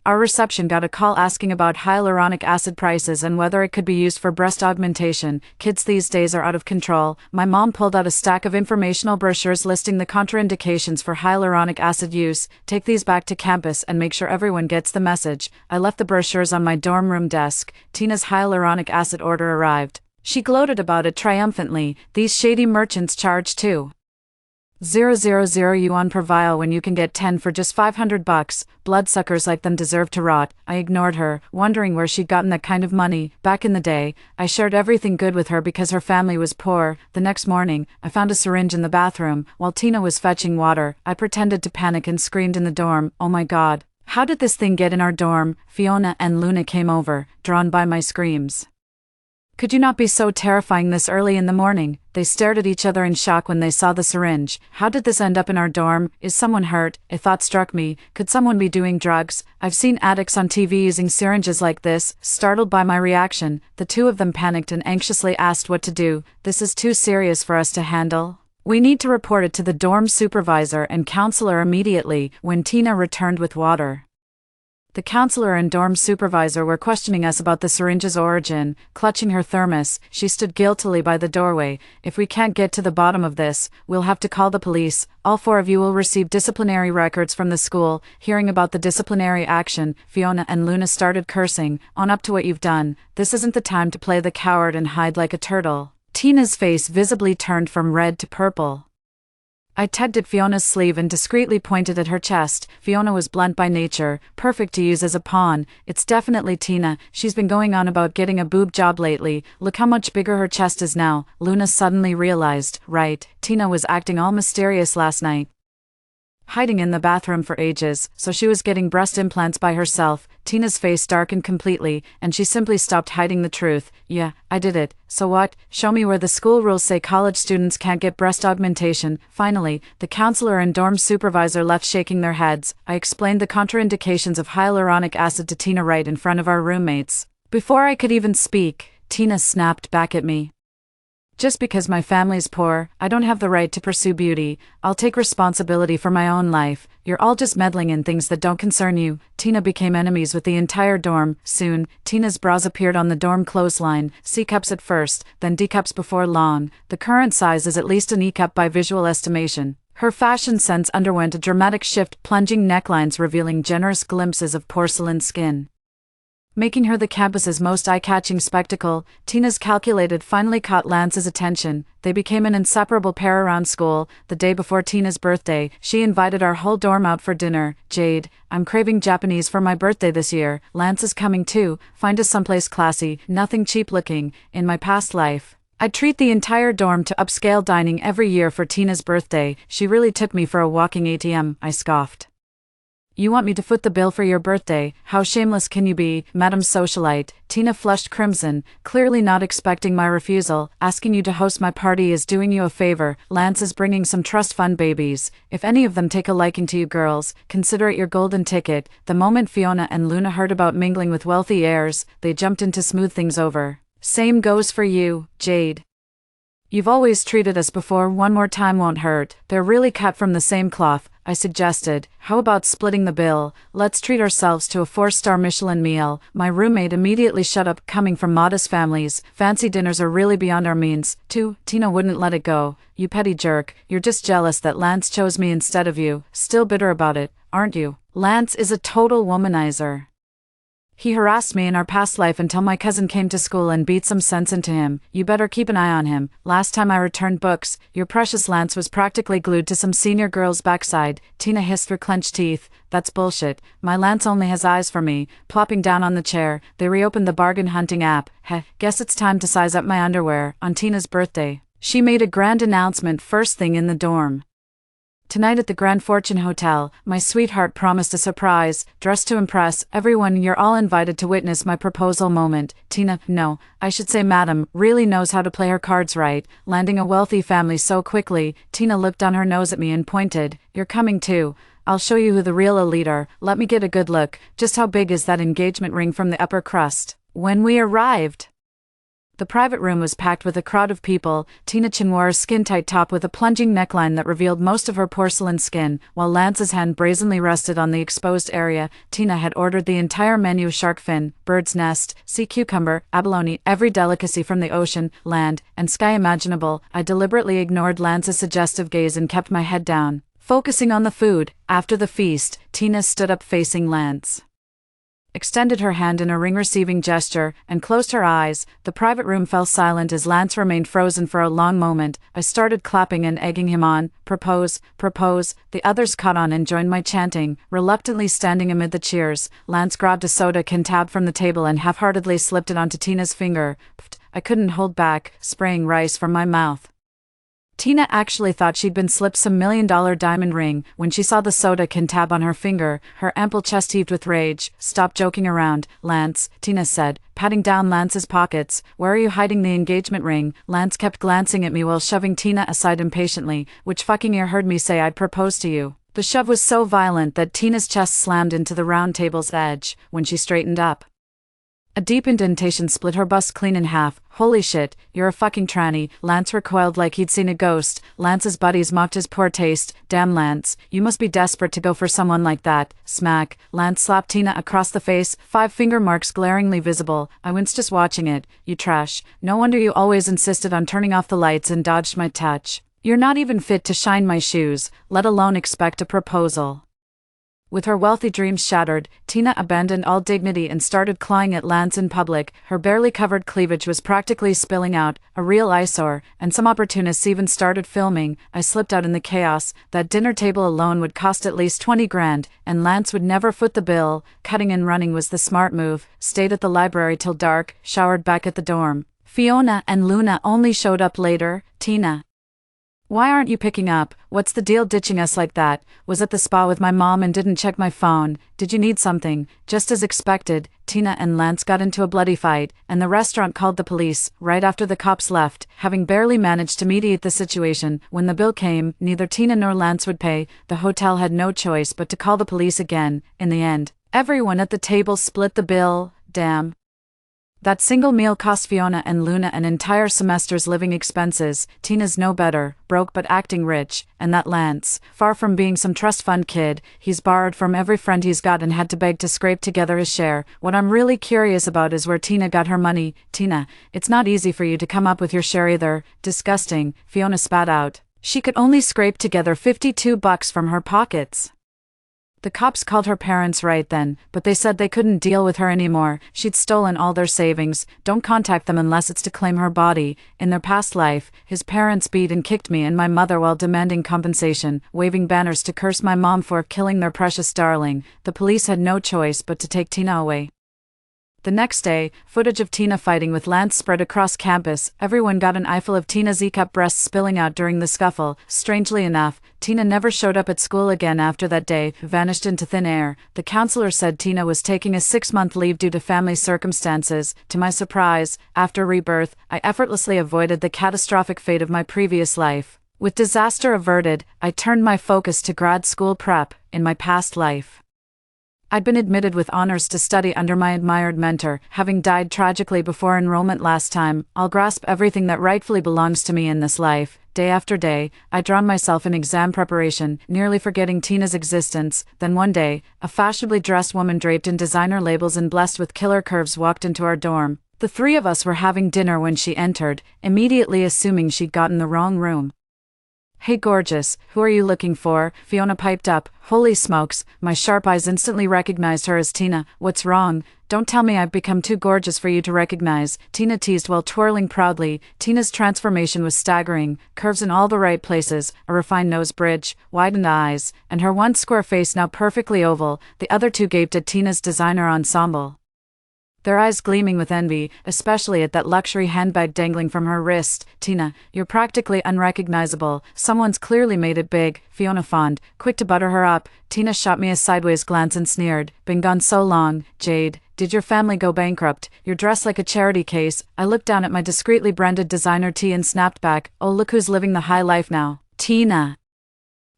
Our reception got a call asking about hyaluronic acid prices and whether it could be used for breast augmentation. Kids these days are out of control. My mom pulled out a stack of informational brochures listing the contraindications for hyaluronic acid use. Take these back to campus and make sure everyone gets the message. I left the brochures on my dorm room desk. Tina's hyaluronic acid order arrived. She gloated about it triumphantly. These shady merchants charge 2,000 yuan per vial when you can get 10 for just $500. Bloodsuckers like them deserve to rot. I ignored her, wondering where she'd gotten that kind of money. Back in the day, I shared everything good with her because her family was poor. The next morning, I found a syringe in the bathroom. While Tina was fetching water, I pretended to panic and screamed in the dorm, "Oh my God. How did this thing get in our dorm?" Fiona and Luna came over, drawn by my screams. "Could you not be so terrifying this early in the morning?" They stared at each other in shock when they saw the syringe. "How did this end up in our dorm? Is someone hurt?" A thought struck me. Could someone be doing drugs? I've seen addicts on TV using syringes like this. Startled by my reaction, the two of them panicked and anxiously asked what to do. "This is too serious for us to handle. We need to report it to the dorm supervisor and counselor immediately." When Tina returned with water, the counselor and dorm supervisor were questioning us about the syringe's origin. Clutching her thermos, she stood guiltily by the doorway. "If we can't get to the bottom of this, we'll have to call the police. All 4 of you will receive disciplinary records from the school." Hearing about the disciplinary action, Fiona and Luna started cursing. "On up to what you've done. This isn't the time to play the coward and hide like a turtle." Tina's face visibly turned from red to purple. I tugged at Fiona's sleeve and discreetly pointed at her chest. Fiona was blunt by nature, perfect to use as a pawn. "It's definitely Tina. She's been going on about getting a boob job lately. Look how much bigger her chest is now." Luna suddenly realized, right, Tina was acting all mysterious last night, hiding in the bathroom for ages, so she was getting breast implants by herself. Tina's face darkened completely, and she simply stopped hiding the truth. "Yeah, I did it. So what? Show me where the school rules say college students can't get breast augmentation." Finally, the counselor and dorm supervisor left shaking their heads. I explained the contraindications of hyaluronic acid to Tina right in front of our roommates. Before I could even speak, Tina snapped back at me. "Just because my family's poor, I don't have the right to pursue beauty. I'll take responsibility for my own life. You're all just meddling in things that don't concern you." Tina became enemies with the entire dorm. Soon, Tina's bras appeared on the dorm clothesline, C cups at first, then D cups before long. The current size is at least an E cup by visual estimation. Her fashion sense underwent a dramatic shift, plunging necklines revealing generous glimpses of porcelain skin, making her the campus's most eye-catching spectacle. Tina's calculated finally caught Lance's attention. They became an inseparable pair around school. The day before Tina's birthday, she invited our whole dorm out for dinner. "Jade, I'm craving Japanese for my birthday this year. Lance is coming too. Find us someplace classy, nothing cheap-looking." In my past life, I'd treat the entire dorm to upscale dining every year for Tina's birthday. She really took me for a walking ATM, I scoffed. "You want me to foot the bill for your birthday? How shameless can you be, Madam Socialite?" Tina flushed crimson, clearly not expecting my refusal. "Asking you to host my party is doing you a favor. Lance is bringing some trust fund babies. If any of them take a liking to you girls, consider it your golden ticket." The moment Fiona and Luna heard about mingling with wealthy heirs, they jumped in to smooth things over. "Same goes for you, Jade. You've always treated us before. One more time won't hurt." "They're really cut from the same cloth," I suggested. "How about splitting the bill? Let's treat ourselves to a 4-star Michelin meal." My roommate immediately shut up. "Coming from modest families, fancy dinners are really beyond our means, too." Tina wouldn't let it go. "You petty jerk, you're just jealous that Lance chose me instead of you. Still bitter about it, aren't you? Lance is a total womanizer. He harassed me in our past life until my cousin came to school and beat some sense into him. You better keep an eye on him. Last time I returned books, your precious Lance was practically glued to some senior girl's backside." Tina hissed through clenched teeth. "That's bullshit. My Lance only has eyes for me." Plopping down on the chair, they reopened the bargain hunting app. Guess it's time to size up my underwear." On Tina's birthday, she made a grand announcement first thing in the dorm. "Tonight at the Grand Fortune Hotel, my sweetheart promised a surprise. Dress to impress everyone. You're all invited to witness my proposal moment." Tina, no, I should say madam, really knows how to play her cards right, landing a wealthy family so quickly. Tina looked down her nose at me and pointed. "You're coming too. I'll show you who the real elite are. Let me get a good look. Just how big is that engagement ring from the upper crust?" When we arrived, The private room was packed with a crowd of people. Tina Chin wore a skin-tight top with a plunging neckline that revealed most of her porcelain skin, while Lance's hand brazenly rested on the exposed area. Tina had ordered the entire menu: shark fin, bird's nest, sea cucumber, abalone, every delicacy from the ocean, land, and sky imaginable. I deliberately ignored Lance's suggestive gaze and kept my head down, focusing on the food. After the feast, Tina stood up facing Lance, extended her hand in a ring-receiving gesture, and closed her eyes. The private room fell silent as Lance remained frozen for a long moment. I started clapping and egging him on. Propose, propose. The others caught on and joined my chanting, reluctantly standing amid the cheers. Lance grabbed a soda can tab from the table and half-heartedly slipped it onto Tina's finger. I couldn't hold back, spraying rice from my mouth. Tina actually thought she'd been slipped some $1 million diamond ring. When she saw the soda can tab on her finger, her ample chest heaved with rage. Stop joking around, Lance, Tina said, patting down Lance's pockets. Where are you hiding the engagement ring? Lance kept glancing at me while shoving Tina aside impatiently. Which fucking ear heard me say I'd propose to you? The shove was so violent that Tina's chest slammed into the round table's edge. When she straightened up, a deep indentation split her bust clean in half. Holy shit, you're a fucking tranny. Lance recoiled like he'd seen a ghost. Lance's buddies mocked his poor taste. Damn, Lance, you must be desperate to go for someone like that. Smack. Lance slapped Tina across the face, 5 finger marks glaringly visible. I winced just watching it. You trash. No wonder you always insisted on turning off the lights and dodged my touch. You're not even fit to shine my shoes, let alone expect a proposal. With her wealthy dreams shattered, Tina abandoned all dignity and started clawing at Lance in public. Her barely covered cleavage was practically spilling out, a real eyesore, and some opportunists even started filming. I slipped out in the chaos. That dinner table alone would cost at least 20 grand, and Lance would never foot the bill. Cutting and running was the smart move. Stayed at the library till dark, showered back at the dorm. Fiona and Luna only showed up later. Tina, why aren't you picking up? What's the deal ditching us like that? Was at the spa with my mom and didn't check my phone. Did you need something? Just as expected, Tina and Lance got into a bloody fight, and the restaurant called the police right after the cops left, having barely managed to mediate the situation. When the bill came, neither Tina nor Lance would pay. The hotel had no choice but to call the police again. In the end, everyone at the table split the bill. Damn. That single meal cost Fiona and Luna an entire semester's living expenses. Tina's no better, broke but acting rich, and that Lance, far from being some trust fund kid, he's borrowed from every friend he's got and had to beg to scrape together his share. What I'm really curious about is where Tina got her money. Tina, it's not easy for you to come up with your share either. Disgusting, Fiona spat out. She could only scrape together $52 from her pockets. The cops called her parents right then, but they said they couldn't deal with her anymore. She'd stolen all their savings. Don't contact them unless it's to claim her body. In their past life, his parents beat and kicked me and my mother while demanding compensation, waving banners to curse my mom for killing their precious darling. The police had no choice but to take Tina away. The next day, footage of Tina fighting with Lance spread across campus. Everyone got an eyeful of Tina's E-cup breasts spilling out during the scuffle. Strangely enough, Tina never showed up at school again after that day, vanished into thin air. The counselor said Tina was taking a 6-month leave due to family circumstances. To my surprise, after Rebirth, I effortlessly avoided the catastrophic fate of my previous life. With disaster averted, I turned my focus to grad school prep. In my past life, I'd been admitted with honors to study under my admired mentor. Having died tragically before enrollment last time, I'll grasp everything that rightfully belongs to me in this life. Day after day, I drowned myself in exam preparation, nearly forgetting Tina's existence. Then one day, a fashionably dressed woman draped in designer labels and blessed with killer curves walked into our dorm. The 3 of us were having dinner when she entered, immediately assuming she'd gotten the wrong room. Hey gorgeous, who are you looking for? Fiona piped up. Holy smokes, my sharp eyes instantly recognized her as Tina. What's wrong? Don't tell me I've become too gorgeous for you to recognize, Tina teased while twirling proudly. Tina's transformation was staggering, curves in all the right places, a refined nose bridge, widened eyes, and her once square face now perfectly oval. The other 2 gaped at Tina's designer ensemble, their eyes gleaming with envy, especially at that luxury handbag dangling from her wrist. Tina, you're practically unrecognizable. Someone's clearly made it big, Fiona fawned, quick to butter her up. Tina shot me a sideways glance and sneered. Been gone so long, Jade. Did your family go bankrupt? You're dressed like a charity case. I looked down at my discreetly branded designer tee and snapped back. Oh, look who's living the high life now. Tina.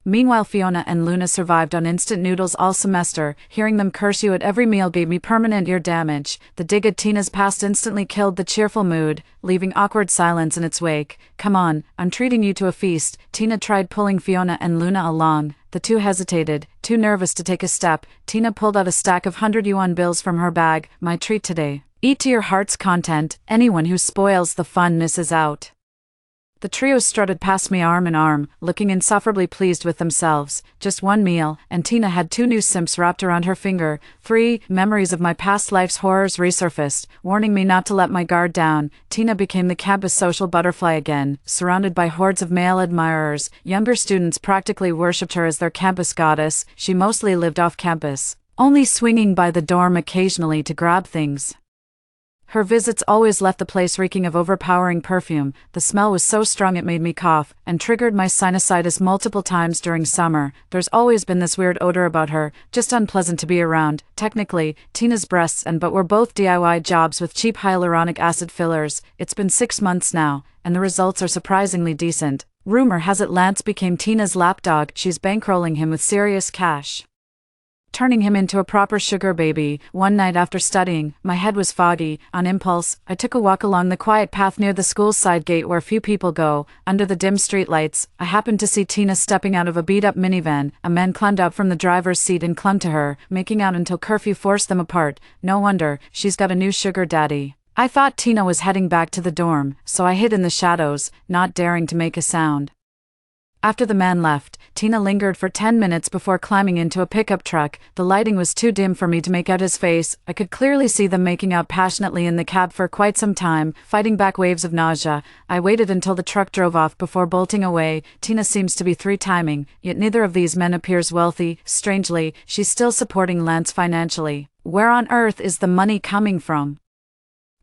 Meanwhile, Fiona and Luna survived on instant noodles all semester. Hearing them curse you at every meal gave me permanent ear damage. The dig at Tina's past instantly killed the cheerful mood, leaving awkward silence in its wake. "Come on, I'm treating you to a feast." Tina tried pulling Fiona and Luna along. The two hesitated, too nervous to take a step. Tina pulled out a stack of 100-yuan bills from her bag. "My treat today. Eat to your heart's content. Anyone who spoils the fun misses out." The trio strutted past me arm in arm, looking insufferably pleased with themselves. Just one meal, and Tina had 2 new simps wrapped around her finger. 3 memories of my past life's horrors resurfaced, warning me not to let my guard down. Tina became the campus social butterfly again, surrounded by hordes of male admirers. Younger students practically worshipped her as their campus goddess. She mostly lived off campus, only swinging by the dorm occasionally to grab things. Her visits always left the place reeking of overpowering perfume. The smell was so strong it made me cough, and triggered my sinusitis multiple times during summer. There's always been this weird odor about her, just unpleasant to be around. Technically, Tina's breasts but were both DIY jobs with cheap hyaluronic acid fillers. It's been 6 months now, and the results are surprisingly decent. Rumor has it Lance became Tina's lapdog. She's bankrolling him with serious cash, turning him into a proper sugar baby. One night after studying, my head was foggy. On impulse, I took a walk along the quiet path near the school's side gate where few people go. Under the dim streetlights, I happened to see Tina stepping out of a beat-up minivan. A man climbed out from the driver's seat and clung to her, making out until curfew forced them apart. No wonder, she's got a new sugar daddy. I thought Tina was heading back to the dorm, so I hid in the shadows, not daring to make a sound. After the man left, Tina lingered for 10 minutes before climbing into a pickup truck. The lighting was too dim for me to make out his face. I could clearly see them making out passionately in the cab for quite some time, fighting back waves of nausea. I waited until the truck drove off before bolting away. Tina seems to be 3-timing, yet neither of these men appears wealthy. Strangely, she's still supporting Lance financially. Where on earth is the money coming from?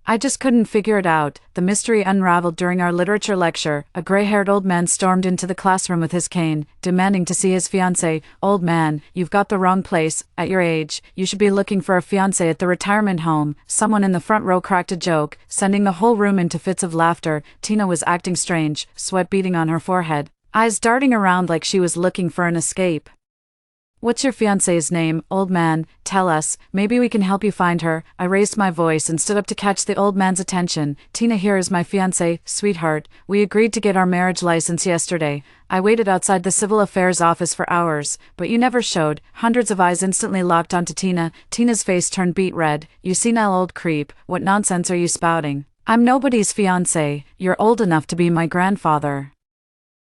I just couldn't figure it out. The mystery unraveled during our literature lecture. A gray-haired old man stormed into the classroom with his cane, demanding to see his fiancée. "Old man, you've got the wrong place. At your age, you should be looking for a fiancée at the retirement home." Someone in the front row cracked a joke, sending the whole room into fits of laughter. Tina was acting strange, sweat beading on her forehead, eyes darting around like she was looking for an escape. "What's your fiancée's name, old man? Tell us, maybe we can help you find her." I raised my voice and stood up to catch the old man's attention. "Tina here is my fiancée, sweetheart. We agreed to get our marriage license yesterday. I waited outside the civil affairs office for hours, but you never showed." Hundreds of eyes instantly locked onto Tina. Tina's face turned beet red. "You senile old creep, what nonsense are you spouting? I'm nobody's fiancée. You're old enough to be my grandfather."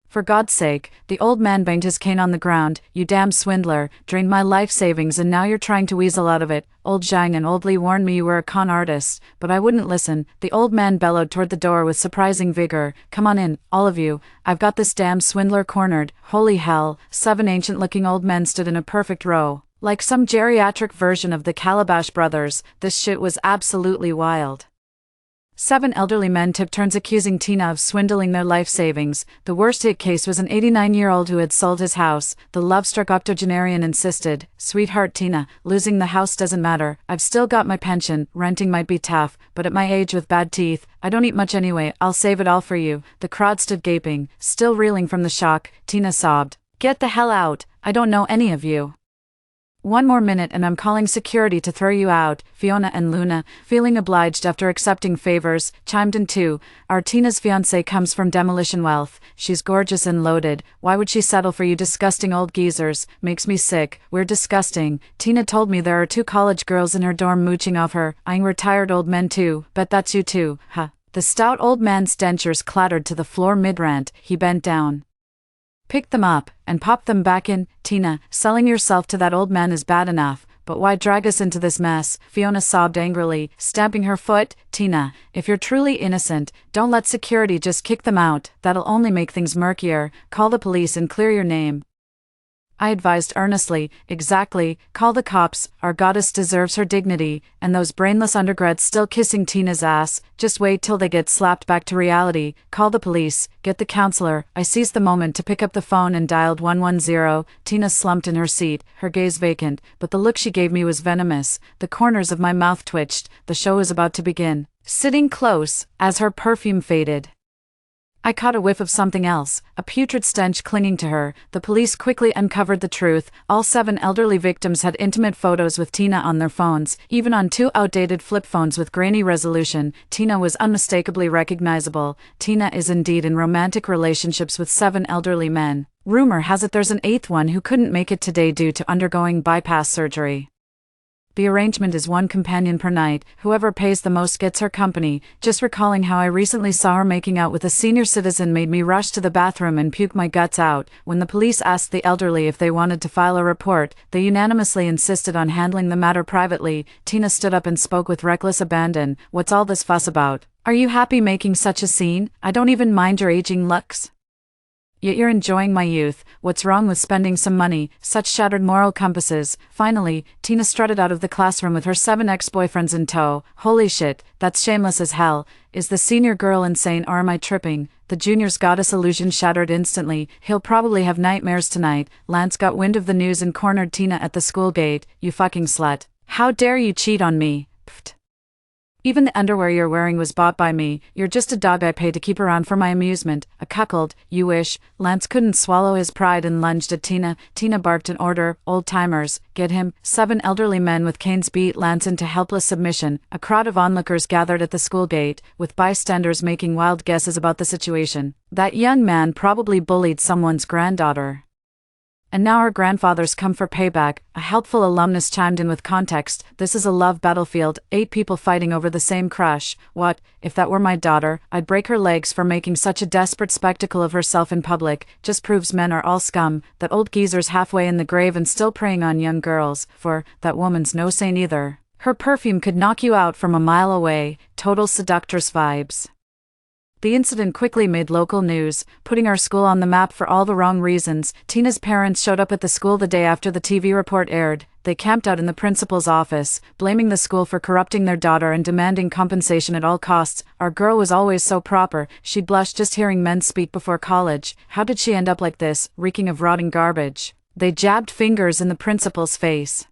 "For God's sake," the old man banged his cane on the ground. "You damn swindler, drained my life savings and now you're trying to weasel out of it. Old Zhang and old Li warned me you were a con artist, but I wouldn't listen." The old man bellowed toward the door with surprising vigor. "Come on in, all of you. I've got this damn swindler cornered." Holy hell, 7 ancient-looking old men stood in a perfect row, like some geriatric version of the Calabash Brothers. This shit was absolutely wild. 7 elderly men took turns accusing Tina of swindling their life savings. The worst hit case was an 89-year-old who had sold his house. The love-struck octogenarian insisted, "Sweetheart Tina, losing the house doesn't matter. I've still got my pension. Renting might be tough, but at my age with bad teeth, I don't eat much anyway. I'll save it all for you." The crowd stood gaping, still reeling from the shock. Tina sobbed, "Get the hell out. I don't know any of you. One more minute and I'm calling security to throw you out." Fiona and Luna, feeling obliged after accepting favors, chimed in too. "Our Tina's fiancé comes from demolition wealth. She's gorgeous and loaded. Why would she settle for you disgusting old geezers? Makes me sick. We're disgusting. Tina told me there are 2 college girls in her dorm mooching off her, eyeing retired old men too. Bet that's you too, huh?" The stout old man's dentures clattered to the floor mid-rant. He bent down, picked them up, and popped them back in. "Tina, selling yourself to that old man is bad enough, but why drag us into this mess?" Fiona sobbed angrily, stamping her foot. "Tina, if you're truly innocent, don't let security just kick them out. That'll only make things murkier. Call the police and clear your name." I advised earnestly, "Exactly, call the cops. Our goddess deserves her dignity, and those brainless undergrads still kissing Tina's ass, just wait till they get slapped back to reality. Call the police, get the counselor." I seized the moment to pick up the phone and dialed 110. Tina slumped in her seat, her gaze vacant, but the look she gave me was venomous. The corners of my mouth twitched. The show was about to begin. Sitting close, as her perfume faded, I caught a whiff of something else, a putrid stench clinging to her. The police quickly uncovered the truth. All 7 elderly victims had intimate photos with Tina on their phones, even on 2 outdated flip phones with grainy resolution. Tina was unmistakably recognizable. Tina is indeed in romantic relationships with 7 elderly men. Rumor has it there's an 8th one who couldn't make it today due to undergoing bypass surgery. The arrangement is 1 companion per night. Whoever pays the most gets her company. Just recalling how I recently saw her making out with a senior citizen made me rush to the bathroom and puke my guts out. When the police asked the elderly if they wanted to file a report, they unanimously insisted on handling the matter privately. Tina stood up and spoke with reckless abandon. What's all this fuss about? Are you happy making such a scene? I don't even mind your aging looks. Yet you're enjoying my youth. What's wrong with spending some money? Such shattered moral compasses. Finally, Tina strutted out of the classroom with her 7 ex-boyfriends in tow. Holy shit, that's shameless as hell. Is the senior girl insane or am I tripping? The junior's goddess illusion shattered instantly. He'll probably have nightmares tonight. Lance got wind of the news and cornered Tina at the school gate. You fucking slut. How dare you cheat on me? Pfft. Even the underwear you're wearing was bought by me. You're just a dog I pay to keep around for my amusement. A cuckold, you wish. Lance couldn't swallow his pride and lunged at Tina. Tina barked an order. Old-timers, get him. 7 elderly men with canes beat Lance into helpless submission. A crowd of onlookers gathered at the school gate, with bystanders making wild guesses about the situation. That young man probably bullied someone's granddaughter. And now our grandfathers come for payback. A helpful alumnus chimed in with context. This is a love battlefield, 8 people fighting over the same crush. What, if that were my daughter, I'd break her legs for making such a desperate spectacle of herself in public. Just proves men are all scum. That old geezer's halfway in the grave and still preying on young girls. For, that woman's no saint either. Her perfume could knock you out from a mile away. Total seductress vibes. The incident quickly made local news, putting our school on the map for all the wrong reasons. Tina's parents showed up at the school the day after the TV report aired. They camped out in the principal's office, blaming the school for corrupting their daughter and demanding compensation at all costs. Our girl was always so proper, she'd blush just hearing men speak before college. How did she end up like this, reeking of rotting garbage? They jabbed fingers in the principal's face,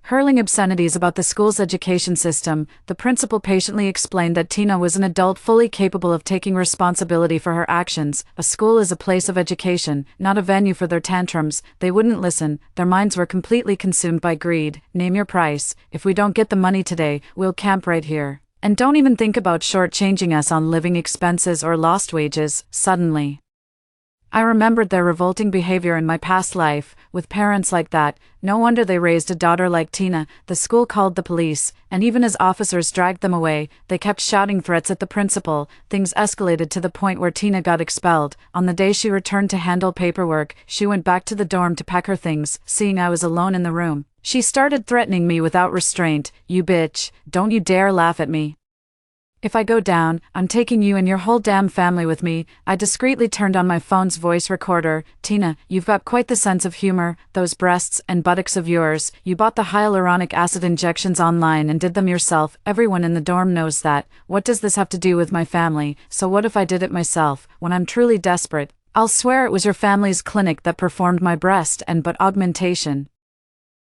hurling obscenities about the school's education system. The principal patiently explained that Tina was an adult fully capable of taking responsibility for her actions. A school is a place of education, not a venue for their tantrums. They wouldn't listen. Their minds were completely consumed by greed. Name your price. If we don't get the money today, we'll camp right here. And don't even think about shortchanging us on living expenses or lost wages. Suddenly, I remembered their revolting behavior in my past life. With parents like that, no wonder they raised a daughter like Tina. The school called the police, and even as officers dragged them away, they kept shouting threats at the principal. Things escalated to the point where Tina got expelled. On the day she returned to handle paperwork, she went back to the dorm to pack her things. Seeing I was alone in the room, she started threatening me without restraint. You bitch, don't you dare laugh at me. If I go down, I'm taking you and your whole damn family with me. I discreetly turned on my phone's voice recorder. Tina, you've got quite the sense of humor. Those breasts and buttocks of yours. You bought the hyaluronic acid injections online and did them yourself. Everyone in the dorm knows that. What does this have to do with my family? So what if I did it myself, when I'm truly desperate? I'll swear it was your family's clinic that performed my breast and butt augmentation.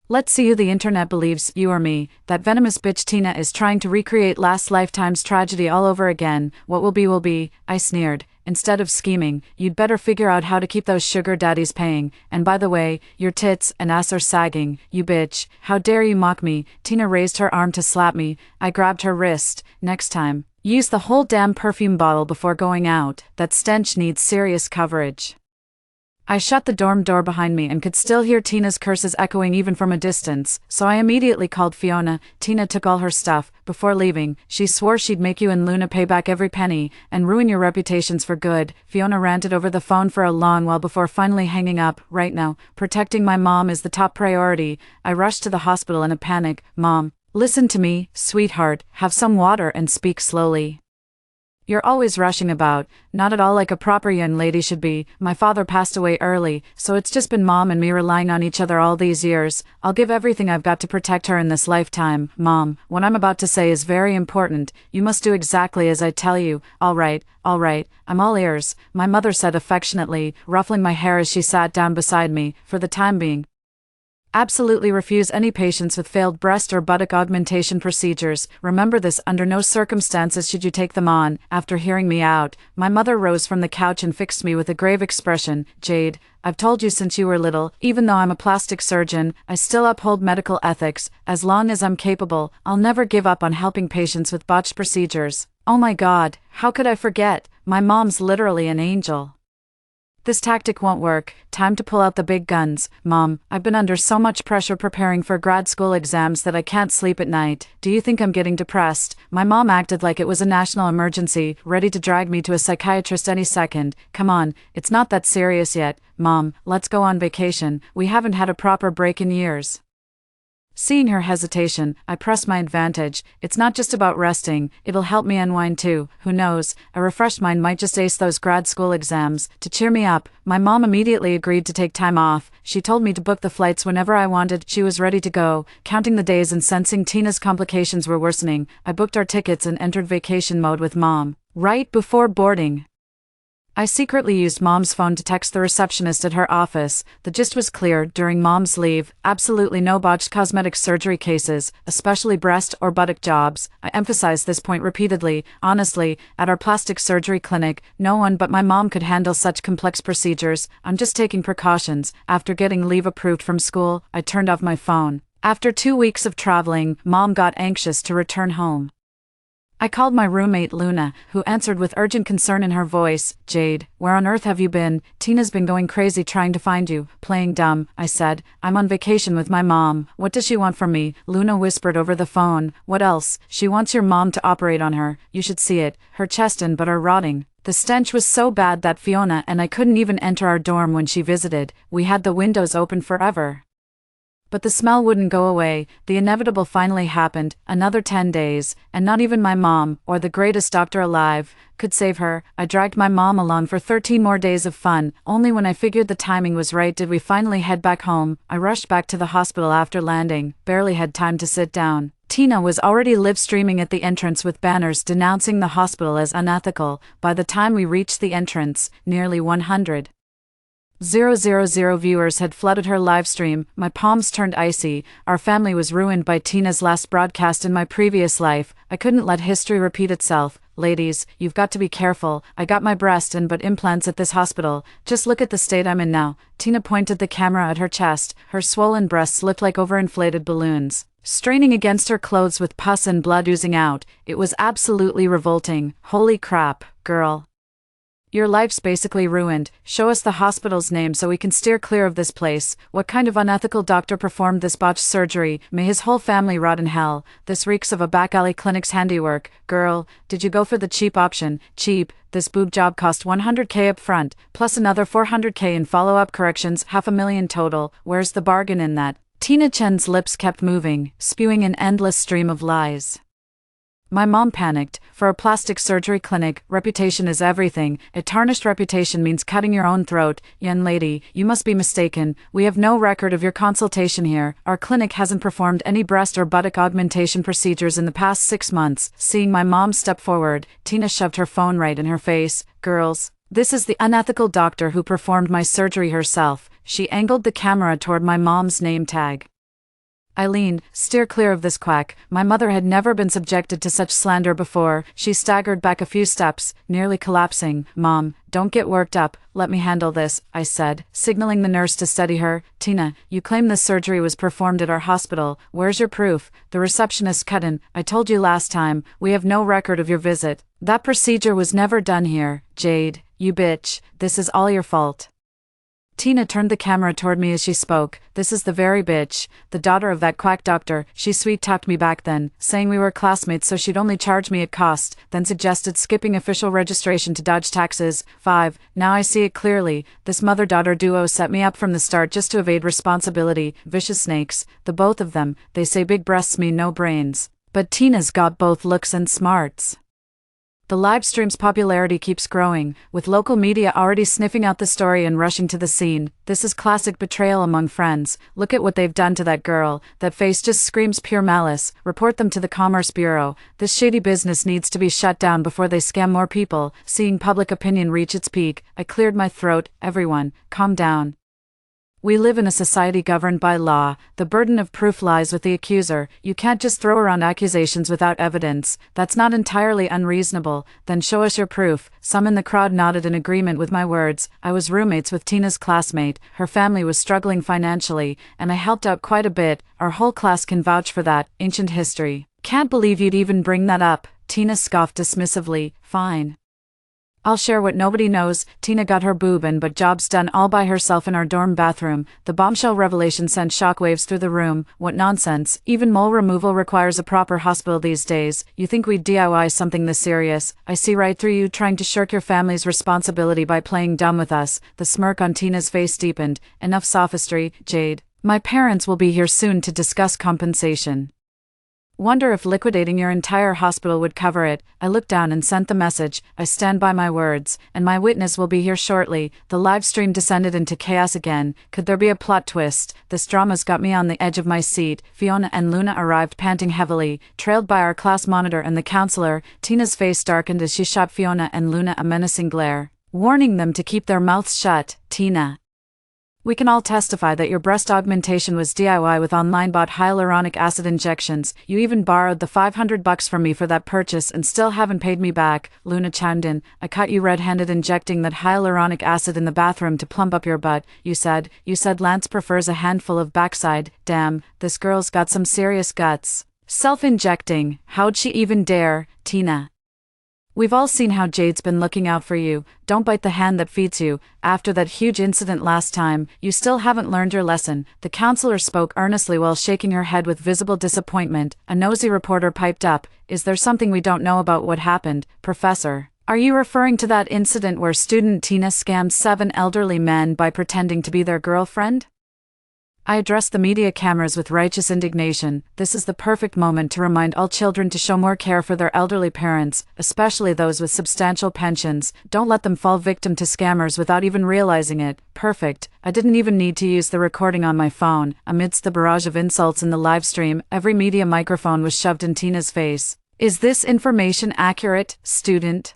Let's see who the internet believes, you or me. That venomous bitch Tina is trying to recreate last lifetime's tragedy all over again. What will be will be, I sneered. Instead of scheming, you'd better figure out how to keep those sugar daddies paying. And by the way, your tits and ass are sagging, you bitch. How dare you mock me? Tina raised her arm to slap me. I grabbed her wrist. Next time, use the whole damn perfume bottle before going out. That stench needs serious coverage. I shut the dorm door behind me and could still hear Tina's curses echoing even from a distance, so I immediately called Fiona. Tina took all her stuff. Before leaving, she swore she'd make you and Luna pay back every penny, and ruin your reputations for good. Fiona ranted over the phone for a long while before finally hanging up. Right now, protecting my mom is the top priority. I rushed to the hospital in a panic. Mom, listen to me, sweetheart, have some water and speak slowly. You're always rushing about, not at all like a proper young lady should be. My father passed away early, so it's just been Mom and me relying on each other all these years. I'll give everything I've got to protect her in this lifetime. Mom, what I'm about to say is very important. You must do exactly as I tell you. All right, I'm all ears, my mother said affectionately, ruffling my hair as she sat down beside me. For the time being, Absolutely refuse any patients with failed breast or buttock augmentation procedures. Remember this, under no circumstances should you take them on. After hearing me out, my mother rose from the couch and fixed me with a grave expression. Jade, I've told you since you were little, even though I'm a plastic surgeon, I still uphold medical ethics. As long as I'm capable, I'll never give up on helping patients with botched procedures. Oh my God, how could I forget? My mom's literally an angel. This tactic won't work. Time to pull out the big guns. Mom, I've been under so much pressure preparing for grad school exams that I can't sleep at night. Do you think I'm getting depressed? My mom acted like it was a national emergency, ready to drag me to a psychiatrist any second. Come on, it's not that serious yet. Mom, let's go on vacation. We haven't had a proper break in years. Seeing her hesitation, I pressed my advantage. It's not just about resting, it'll help me unwind too. Who knows, a refreshed mind might just ace those grad school exams. To cheer me up, my mom immediately agreed to take time off. She told me to book the flights whenever I wanted. She was ready to go. Counting the days and sensing Tina's complications were worsening, I booked our tickets and entered vacation mode with Mom. Right before boarding, I secretly used Mom's phone to text the receptionist at her office. The gist was clear: during Mom's leave, absolutely no botched cosmetic surgery cases, especially breast or buttock jobs. I emphasized this point repeatedly. Honestly, at our plastic surgery clinic, no one but my mom could handle such complex procedures. I'm just taking precautions. After getting leave approved from school, I turned off my phone. After 2 weeks of traveling, Mom got anxious to return home. I called my roommate Luna, who answered with urgent concern in her voice. Jade, where on earth have you been? Tina's been going crazy trying to find you. Playing dumb, I said. I'm on vacation with my mom. What does she want from me? Luna whispered over the phone. What else? She wants your mom to operate on her. You should see it. Her chest and butt are rotting. The stench was so bad that Fiona and I couldn't even enter our dorm when she visited. We had the windows open forever. But the smell wouldn't go away. The inevitable finally happened. Another 10 days, and not even my mom, or the greatest doctor alive, could save her. I dragged my mom along for 13 more days of fun. Only when I figured the timing was right did we finally head back home. I rushed back to the hospital after landing, barely had time to sit down. Tina was already live streaming at the entrance with banners denouncing the hospital as unethical. By the time we reached the entrance, nearly 100,000 viewers had flooded her livestream. My palms turned icy. Our family was ruined by Tina's last broadcast in my previous life. I couldn't let history repeat itself. Ladies, you've got to be careful. I got my breast and butt implants at this hospital. Just look at the state I'm in now. Tina pointed the camera at her chest. Her swollen breasts looked like overinflated balloons, straining against her clothes with pus and blood oozing out. It was absolutely revolting. Holy crap, girl. Your life's basically ruined. Show us the hospital's name so we can steer clear of this place. What kind of unethical doctor performed this botched surgery? May his whole family rot in hell. This reeks of a back alley clinic's handiwork. Girl, did you go for the cheap option? Cheap? This boob job cost $100K up front, plus another $400K in follow-up corrections, $500,000 total. Where's the bargain in that? Tina Chen's lips kept moving, spewing an endless stream of lies. My mom panicked. For a plastic surgery clinic, reputation is everything. A tarnished reputation means cutting your own throat. Young lady, you must be mistaken. We have no record of your consultation here. Our clinic hasn't performed any breast or buttock augmentation procedures in the past 6 months. Seeing my mom step forward, Tina shoved her phone right in her face. Girls, this is the unethical doctor who performed my surgery herself. She angled the camera toward my mom's name tag. Eileen, steer clear of this quack. My mother had never been subjected to such slander before. She staggered back a few steps, nearly collapsing. Mom, don't get worked up. Let me handle this, I said, signaling the nurse to steady her. Tina, you claim this surgery was performed at our hospital. Where's your proof? The receptionist cut in. I told you last time, we have no record of your visit. That procedure was never done here. Jade, you bitch, this is all your fault. Tina turned the camera toward me as she spoke. This is the very bitch, the daughter of that quack doctor. She sweet-talked me back then, saying we were classmates so she'd only charge me at cost, then suggested skipping official registration to dodge taxes. 5. Now I see it clearly. This mother-daughter duo set me up from the start just to evade responsibility. Vicious snakes, the both of them. They say big breasts mean no brains. But Tina's got both looks and smarts. The livestream's popularity keeps growing, with local media already sniffing out the story and rushing to the scene. This is classic betrayal among friends. Look at what they've done to that girl. That face just screams pure malice. Report them to the Commerce Bureau. This shady business needs to be shut down before they scam more people. Seeing public opinion reach its peak, I cleared my throat. Everyone, calm down. We live in a society governed by law. The burden of proof lies with the accuser. You can't just throw around accusations without evidence. That's not entirely unreasonable. Then show us your proof. Some in the crowd nodded in agreement with my words. I was roommates with Tina's classmate. Her family was struggling financially, and I helped out quite a bit. Our whole class can vouch for that. Ancient history. Can't believe you'd even bring that up. Tina scoffed dismissively. Fine. I'll share what nobody knows. Tina got her boob in but jobs done all by herself in our dorm bathroom. The bombshell revelation sent shockwaves through the room. What nonsense. Even mole removal requires a proper hospital these days. You think we'd DIY something this serious? I see right through you trying to shirk your family's responsibility by playing dumb with us. The smirk on Tina's face deepened. Enough sophistry, Jade. My parents will be here soon to discuss compensation. Wonder if liquidating your entire hospital would cover it. I looked down and sent the message. I stand by my words, and my witness will be here shortly. The live stream descended into chaos again. Could there be a plot twist? This drama's got me on the edge of my seat. Fiona and Luna arrived panting heavily, trailed by our class monitor and the counselor. Tina's face darkened as she shot Fiona and Luna a menacing glare, warning them to keep their mouths shut. Tina, we can all testify that your breast augmentation was DIY with online bought hyaluronic acid injections. You even borrowed the $500 from me for that purchase and still haven't paid me back. Luna chimed in. I caught you red-handed injecting that hyaluronic acid in the bathroom to plump up your butt. You said Lance prefers a handful of backside. Damn, this girl's got some serious guts. Self-injecting. How'd she even dare? Tina, we've all seen how Jade's been looking out for you. Don't bite the hand that feeds you. After that huge incident last time, you still haven't learned your lesson. The counselor spoke earnestly while shaking her head with visible disappointment. A nosy reporter piped up. Is there something we don't know about what happened, Professor? Are you referring to that incident where student Tina scammed 7 elderly men by pretending to be their girlfriend? I addressed the media cameras with righteous indignation. This is the perfect moment to remind all children to show more care for their elderly parents, especially those with substantial pensions. Don't let them fall victim to scammers without even realizing it. Perfect. I didn't even need to use the recording on my phone. Amidst the barrage of insults in the live stream, every media microphone was shoved in Tina's face. Is this information accurate, student?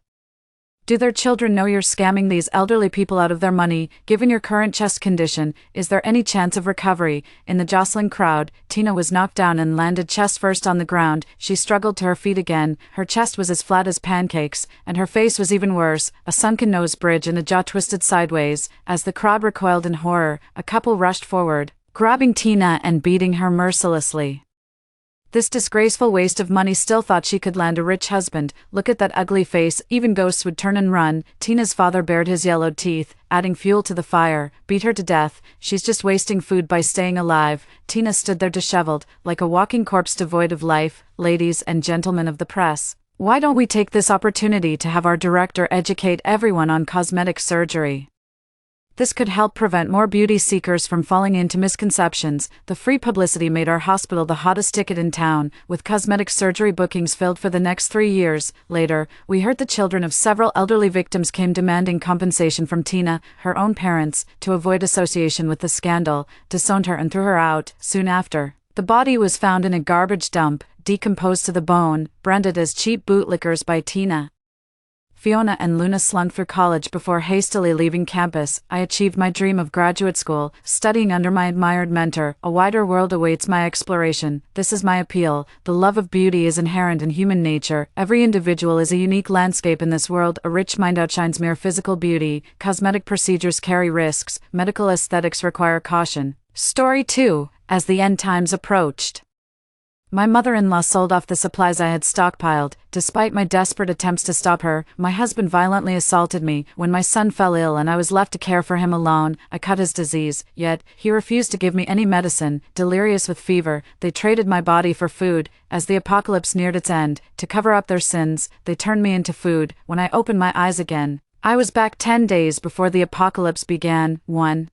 Do their children know you're scamming these elderly people out of their money? Given your current chest condition, is there any chance of recovery? In the jostling crowd, Tina was knocked down and landed chest first on the ground. She struggled to her feet again. Her chest was as flat as pancakes, and her face was even worse, a sunken nose bridge and a jaw twisted sideways. As the crowd recoiled in horror, a couple rushed forward, grabbing Tina and beating her mercilessly. This disgraceful waste of money still thought she could land a rich husband. Look at that ugly face, even ghosts would turn and run. Tina's father bared his yellowed teeth, adding fuel to the fire. Beat her to death. She's just wasting food by staying alive. Tina stood there disheveled, like a walking corpse devoid of life. Ladies and gentlemen of the press, why don't we take this opportunity to have our director educate everyone on cosmetic surgery? This could help prevent more beauty seekers from falling into misconceptions. The free publicity made our hospital the hottest ticket in town, with cosmetic surgery bookings filled for the next 3 years. Later, we heard the children of several elderly victims came demanding compensation from Tina. Her own parents, to avoid association with the scandal, disowned her and threw her out. Soon after, the body was found in a garbage dump, decomposed to the bone, branded as cheap bootlickers by Tina. Fiona and Luna slunk through college before hastily leaving campus. I achieved my dream of graduate school, studying under my admired mentor. A wider world awaits my exploration. This is my appeal. The love of beauty is inherent in human nature. Every individual is a unique landscape in this world. A rich mind outshines mere physical beauty. Cosmetic procedures carry risks. Medical aesthetics require caution. Story 2. As the end times approached, my mother-in-law sold off the supplies I had stockpiled. Despite my desperate attempts to stop her, my husband violently assaulted me. When my son fell ill and I was left to care for him alone, I cut his disease. Yet, he refused to give me any medicine. Delirious with fever, they traded my body for food. As the apocalypse neared its end, to cover up their sins, they turned me into food. When I opened my eyes again, I was back 10 days before the apocalypse began. 1.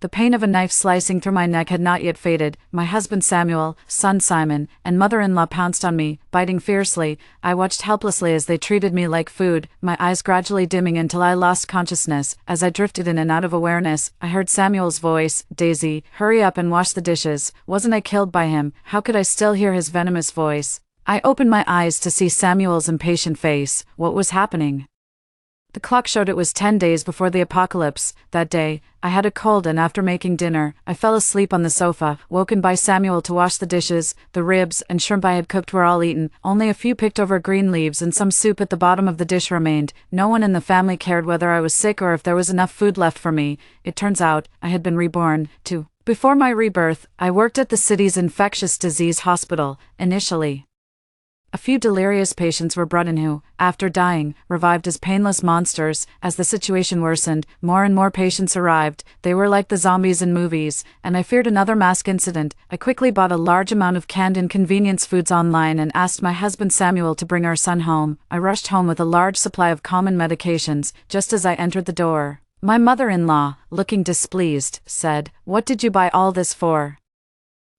The pain of a knife slicing through my neck had not yet faded. My husband Samuel, son Simon, and mother-in-law pounced on me, biting fiercely. I watched helplessly as they treated me like food, my eyes gradually dimming until I lost consciousness. As I drifted in and out of awareness, I heard Samuel's voice. Daisy, hurry up and wash the dishes. Wasn't I killed by him? How could I still hear his venomous voice? I opened my eyes to see Samuel's impatient face. What was happening? The clock showed it was 10 days before the apocalypse. That day, I had a cold, and after making dinner, I fell asleep on the sofa, woken by Samuel to wash the dishes. The ribs and shrimp I had cooked were all eaten, only a few picked over green leaves and some soup at the bottom of the dish remained. No one in the family cared whether I was sick or if there was enough food left for me. It turns out, I had been reborn, too. Before my rebirth, I worked at the city's infectious disease hospital, initially. A few delirious patients were brought in who, after dying, revived as painless monsters. As the situation worsened, more and more patients arrived. They were like the zombies in movies, and I feared another mass incident. I quickly bought a large amount of canned inconvenience foods online and asked my husband Samuel to bring our son home. I rushed home with a large supply of common medications. Just as I entered the door, my mother-in-law, looking displeased, said, "What did you buy all this for?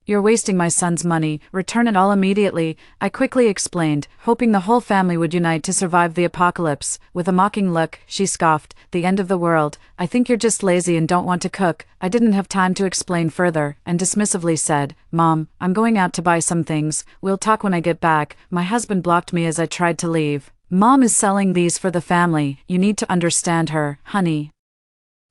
You're wasting my son's money, return it all immediately." I quickly explained, hoping the whole family would unite to survive the apocalypse. With a mocking look, she scoffed, "The end of the world. I think you're just lazy and don't want to cook." I didn't have time to explain further, and dismissively said, "Mom, I'm going out to buy some things. We'll talk when I get back." My husband blocked me as I tried to leave. "Mom is selling these for the family. You need to understand her, honey.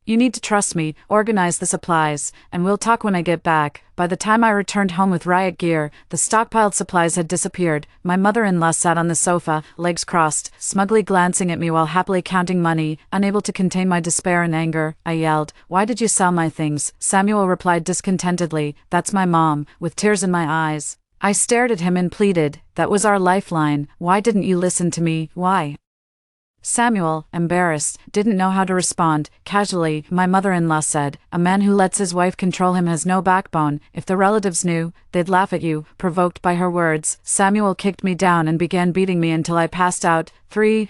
You need to trust me, organize the supplies, and we'll talk when I get back." By the time I returned home with riot gear, the stockpiled supplies had disappeared. My mother-in-law sat on the sofa, legs crossed, smugly glancing at me while happily counting money. Unable to contain my despair and anger, I yelled, "Why did you sell my things?" Samuel replied discontentedly, "That's my mom," with tears in my eyes. I stared at him and pleaded, "That was our lifeline. Why didn't you listen to me? Why?" Samuel, embarrassed, didn't know how to respond. Casually, my mother-in-law said, "A man who lets his wife control him has no backbone. If the relatives knew, they'd laugh at you." Provoked by her words, Samuel kicked me down and began beating me until I passed out.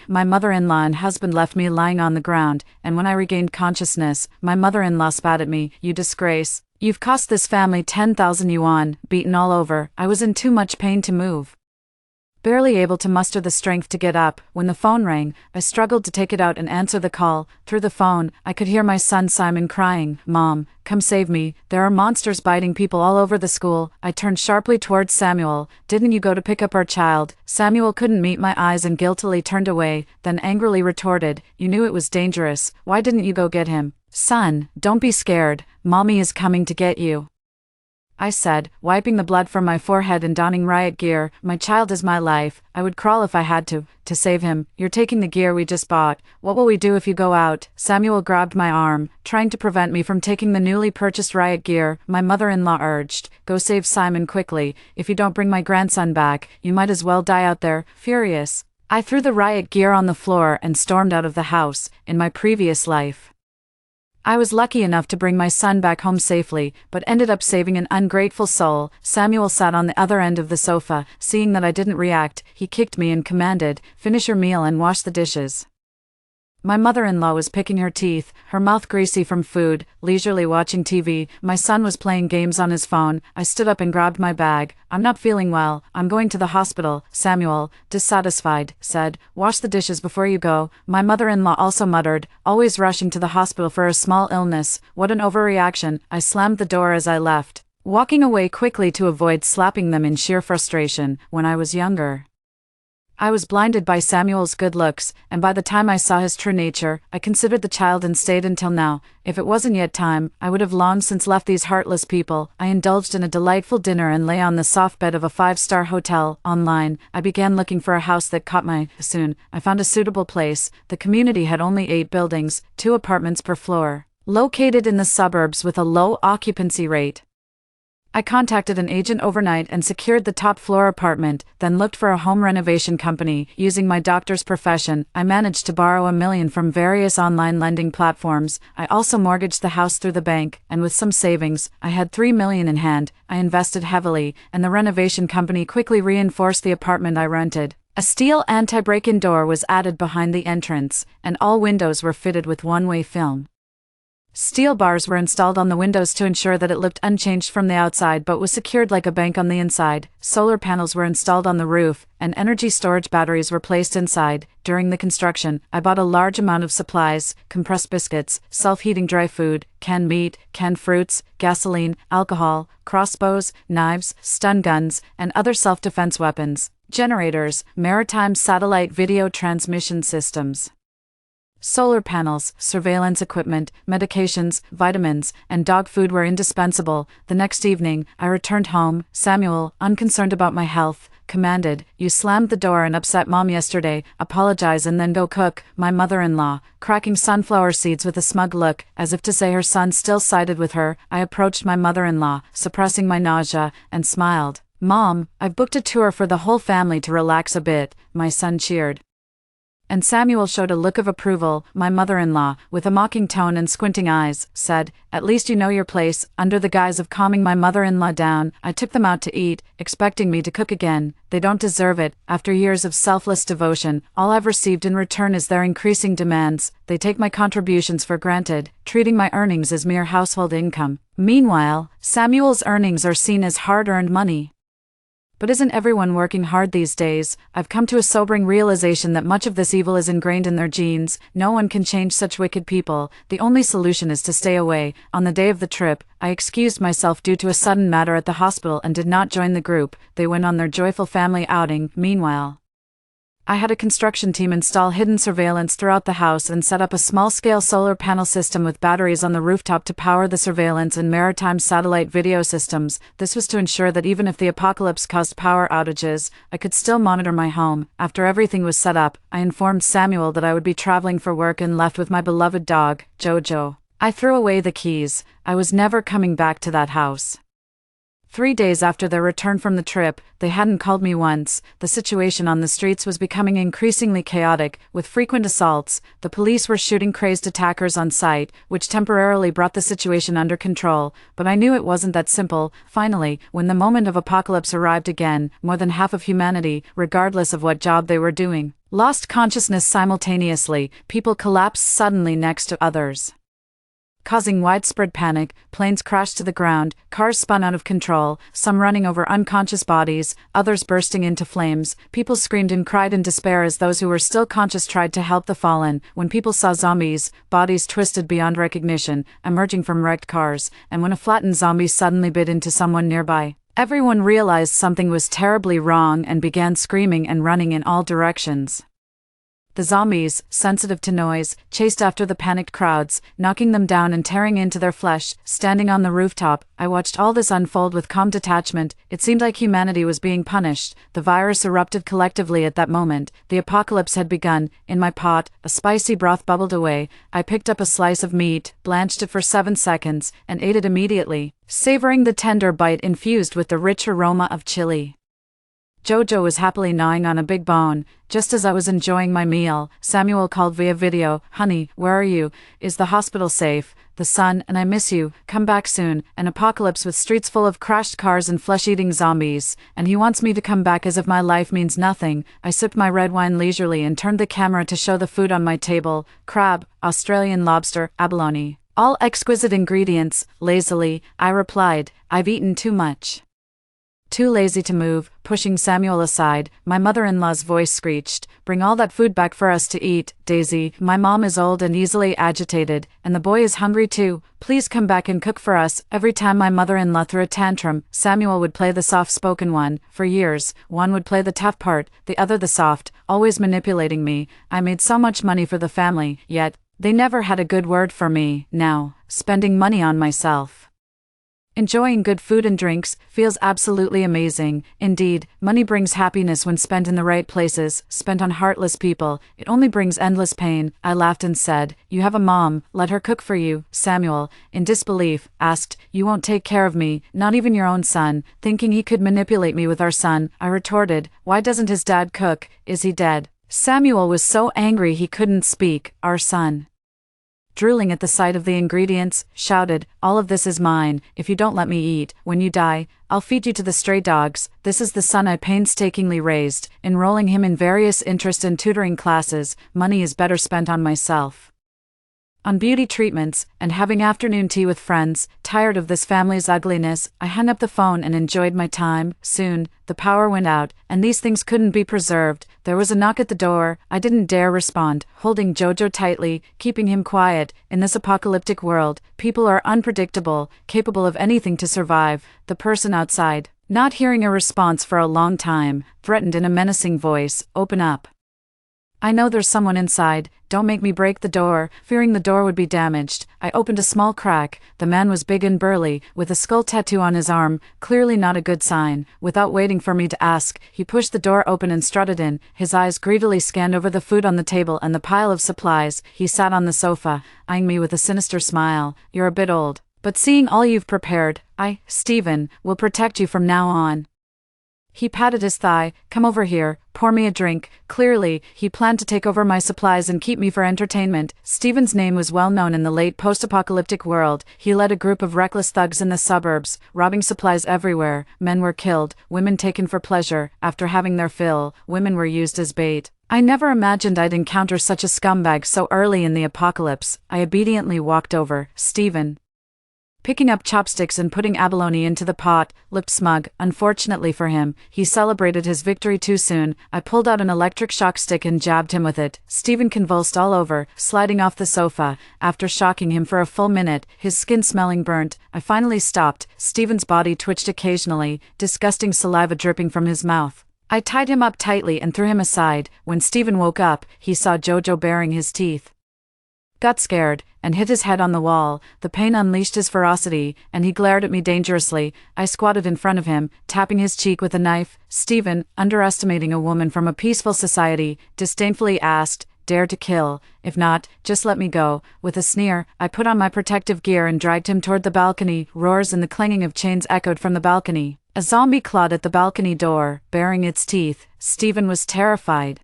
My mother-in-law and husband left me lying on the ground, and when I regained consciousness, my mother-in-law spat at me, "You disgrace. You've cost this family 10,000 yuan, beaten all over." I was in too much pain to move, barely able to muster the strength to get up. When the phone rang, I struggled to take it out and answer the call. Through the phone, I could hear my son Simon crying, "Mom, come save me. There are monsters biting people all over the school." I turned sharply towards Samuel. "Didn't you go to pick up our child?" Samuel couldn't meet my eyes and guiltily turned away, then angrily retorted, "You knew it was dangerous. Why didn't you go get him?" "Son, don't be scared. Mommy is coming to get you," I said, wiping the blood from my forehead and donning riot gear. "My child is my life. I would crawl if I had to save him. You're taking the gear we just bought. What will we do if you go out?" Samuel grabbed my arm, trying to prevent me from taking the newly purchased riot gear. My mother-in-law urged, "Go save Simon quickly. If you don't bring my grandson back, you might as well die out there." Furious, I threw the riot gear on the floor and stormed out of the house. In my previous life, I was lucky enough to bring my son back home safely, but ended up saving an ungrateful soul. Samuel sat on the other end of the sofa. Seeing that I didn't react, he kicked me and commanded, "Finish your meal and wash the dishes." My mother-in-law was picking her teeth, her mouth greasy from food, leisurely watching TV. My son was playing games on his phone. I stood up and grabbed my bag. "I'm not feeling well. I'm going to the hospital." Samuel, dissatisfied, said, "Wash the dishes before you go." My mother-in-law also muttered, "Always rushing to the hospital for a small illness. What an overreaction." I slammed the door as I left, walking away quickly to avoid slapping them in sheer frustration. When I was younger, I was blinded by Samuel's good looks, and by the time I saw his true nature, I considered the child and stayed until now. If it wasn't yet time, I would have long since left these heartless people. I indulged in a delightful dinner and lay on the soft bed of a 5-star hotel. Online, I began looking for a house that caught my eye. Soon, I found a suitable place. The community had only 8 buildings, 2 apartments per floor, located in the suburbs with a low occupancy rate. I contacted an agent overnight and secured the top-floor apartment, then looked for a home renovation company. Using my doctor's profession, I managed to borrow $1 million from various online lending platforms. I also mortgaged the house through the bank, and with some savings, I had $3 million in hand. I invested heavily, and the renovation company quickly reinforced the apartment I rented. A steel anti-break-in door was added behind the entrance, and all windows were fitted with one-way film. Steel bars were installed on the windows to ensure that it looked unchanged from the outside but was secured like a bank on the inside. Solar panels were installed on the roof, and energy storage batteries were placed inside. During the construction, I bought a large amount of supplies: compressed biscuits, self-heating dry food, canned meat, canned fruits, gasoline, alcohol, crossbows, knives, stun guns, and other self-defense weapons, generators, maritime satellite video transmission systems, Solar panels, surveillance equipment, medications, vitamins, and dog food were indispensable. The next evening, I returned home. Samuel, unconcerned about my health, commanded, "You slammed the door and upset Mom yesterday. Apologize and then go cook." My mother-in-law, cracking sunflower seeds with a smug look, as if to say her son still sided with her. I approached my mother-in-law, suppressing my nausea, and smiled. "Mom, I've booked a tour for the whole family to relax a bit," my son cheered. And Samuel showed a look of approval. My mother-in-law, with a mocking tone and squinting eyes, said, "At least you know your place." Under the guise of calming my mother-in-law down, I took them out to eat, expecting me to cook again. They don't deserve it. After years of selfless devotion, all I've received in return is their increasing demands. They take my contributions for granted, treating my earnings as mere household income. Meanwhile, Samuel's earnings are seen as hard-earned money. But isn't everyone working hard these days? I've come to a sobering realization that much of this evil is ingrained in their genes. No one can change such wicked people. The only solution is to stay away. On the day of the trip, I excused myself due to a sudden matter at the hospital and did not join the group. They went on their joyful family outing. Meanwhile, I had a construction team install hidden surveillance throughout the house and set up a small-scale solar panel system with batteries on the rooftop to power the surveillance and maritime satellite video systems. This was to ensure that even if the apocalypse caused power outages, I could still monitor my home. After everything was set up, I informed Samuel that I would be traveling for work and left with my beloved dog, Jojo. I threw away the keys. I was never coming back to that house. 3 days after their return from the trip, they hadn't called me once. The situation on the streets was becoming increasingly chaotic, with frequent assaults. The police were shooting crazed attackers on sight, which temporarily brought the situation under control, but I knew it wasn't that simple. Finally, when the moment of apocalypse arrived again, more than half of humanity, regardless of what job they were doing, lost consciousness simultaneously. People collapsed suddenly next to others, causing widespread panic. Planes crashed to the ground, cars spun out of control, some running over unconscious bodies, others bursting into flames. People screamed and cried in despair as those who were still conscious tried to help the fallen. When people saw zombies, bodies twisted beyond recognition, emerging from wrecked cars, and when a flattened zombie suddenly bit into someone nearby, everyone realized something was terribly wrong and began screaming and running in all directions. The zombies, sensitive to noise, chased after the panicked crowds, knocking them down and tearing into their flesh. Standing on the rooftop, I watched all this unfold with calm detachment. It seemed like humanity was being punished. The virus erupted collectively at that moment. The apocalypse had begun. In my pot, a spicy broth bubbled away. I picked up a slice of meat, blanched it for 7 seconds, and ate it immediately, savoring the tender bite infused with the rich aroma of chili. Jojo was happily gnawing on a big bone. Just as I was enjoying my meal, Samuel called via video. "Honey, where are you? Is the hospital safe? The sun, and I miss you. Come back soon." An apocalypse with streets full of crashed cars and flesh-eating zombies, and he wants me to come back as if my life means nothing. I sipped my red wine leisurely and turned the camera to show the food on my table. Crab, Australian lobster, abalone. All exquisite ingredients. Lazily, I replied, "I've eaten too much." Too lazy to move, pushing Samuel aside, my mother-in-law's voice screeched, "Bring all that food back for us to eat, Daisy. My mom is old and easily agitated, and the boy is hungry too. Please come back and cook for us." Every time my mother-in-law threw a tantrum, Samuel would play the soft-spoken one. For years, one would play the tough part, the other the soft, always manipulating me. I made so much money for the family, yet they never had a good word for me. Now, spending money on myself, enjoying good food and drinks, feels absolutely amazing. Indeed, money brings happiness when spent in the right places. Spent on heartless people, it only brings endless pain. I laughed and said, "You have a mom, let her cook for you." Samuel, in disbelief, asked, "You won't take care of me, not even your own son?" Thinking he could manipulate me with our son, I retorted, "Why doesn't his dad cook? Is he dead?" Samuel was so angry he couldn't speak. Our son, drooling at the sight of the ingredients, shouted, "All of this is mine. If you don't let me eat, when you die, I'll feed you to the stray dogs." This is the son I painstakingly raised, enrolling him in various interest and tutoring classes. Money is better spent on myself, on beauty treatments, and having afternoon tea with friends. Tired of this family's ugliness, I hung up the phone and enjoyed my time. Soon, the power went out, and these things couldn't be preserved. There was a knock at the door. I didn't dare respond, holding Jojo tightly, keeping him quiet. In this apocalyptic world, people are unpredictable, capable of anything to survive. The person outside, not hearing a response for a long time, threatened in a menacing voice, "Open up." I know there's someone inside, don't make me break the door. Fearing the door would be damaged, I opened a small crack. The man was big and burly, with a skull tattoo on his arm, clearly not a good sign. Without waiting for me to ask, he pushed the door open and strutted in. His eyes greedily scanned over the food on the table and the pile of supplies. He sat on the sofa, eyeing me with a sinister smile. You're a bit old, but seeing all you've prepared, Stephen, will protect you from now on. He patted his thigh. Come over here, pour me a drink. Clearly, he planned to take over my supplies and keep me for entertainment. Stephen's name was well known in the late post-apocalyptic world. He led a group of reckless thugs in the suburbs, robbing supplies everywhere. Men were killed, women taken for pleasure. After having their fill, women were used as bait. I never imagined I'd encounter such a scumbag so early in the apocalypse. I obediently walked over. Stephen, picking up chopsticks and putting abalone into the pot, looked smug. Unfortunately for him, he celebrated his victory too soon. I pulled out an electric shock stick and jabbed him with it. Stephen convulsed all over, sliding off the sofa. After shocking him for a full minute, his skin smelling burnt, I finally stopped. Stephen's body twitched occasionally, disgusting saliva dripping from his mouth. I tied him up tightly and threw him aside. When Stephen woke up, he saw Jojo baring his teeth. Got scared, and hit his head on the wall. The pain unleashed his ferocity, and he glared at me dangerously. I squatted in front of him, tapping his cheek with a knife. Stephen, underestimating a woman from a peaceful society, disdainfully asked, "Dare to kill? If not, just let me go." With a sneer, I put on my protective gear and dragged him toward the balcony. Roars and the clanging of chains echoed from the balcony. A zombie clawed at the balcony door, baring its teeth. Stephen was terrified.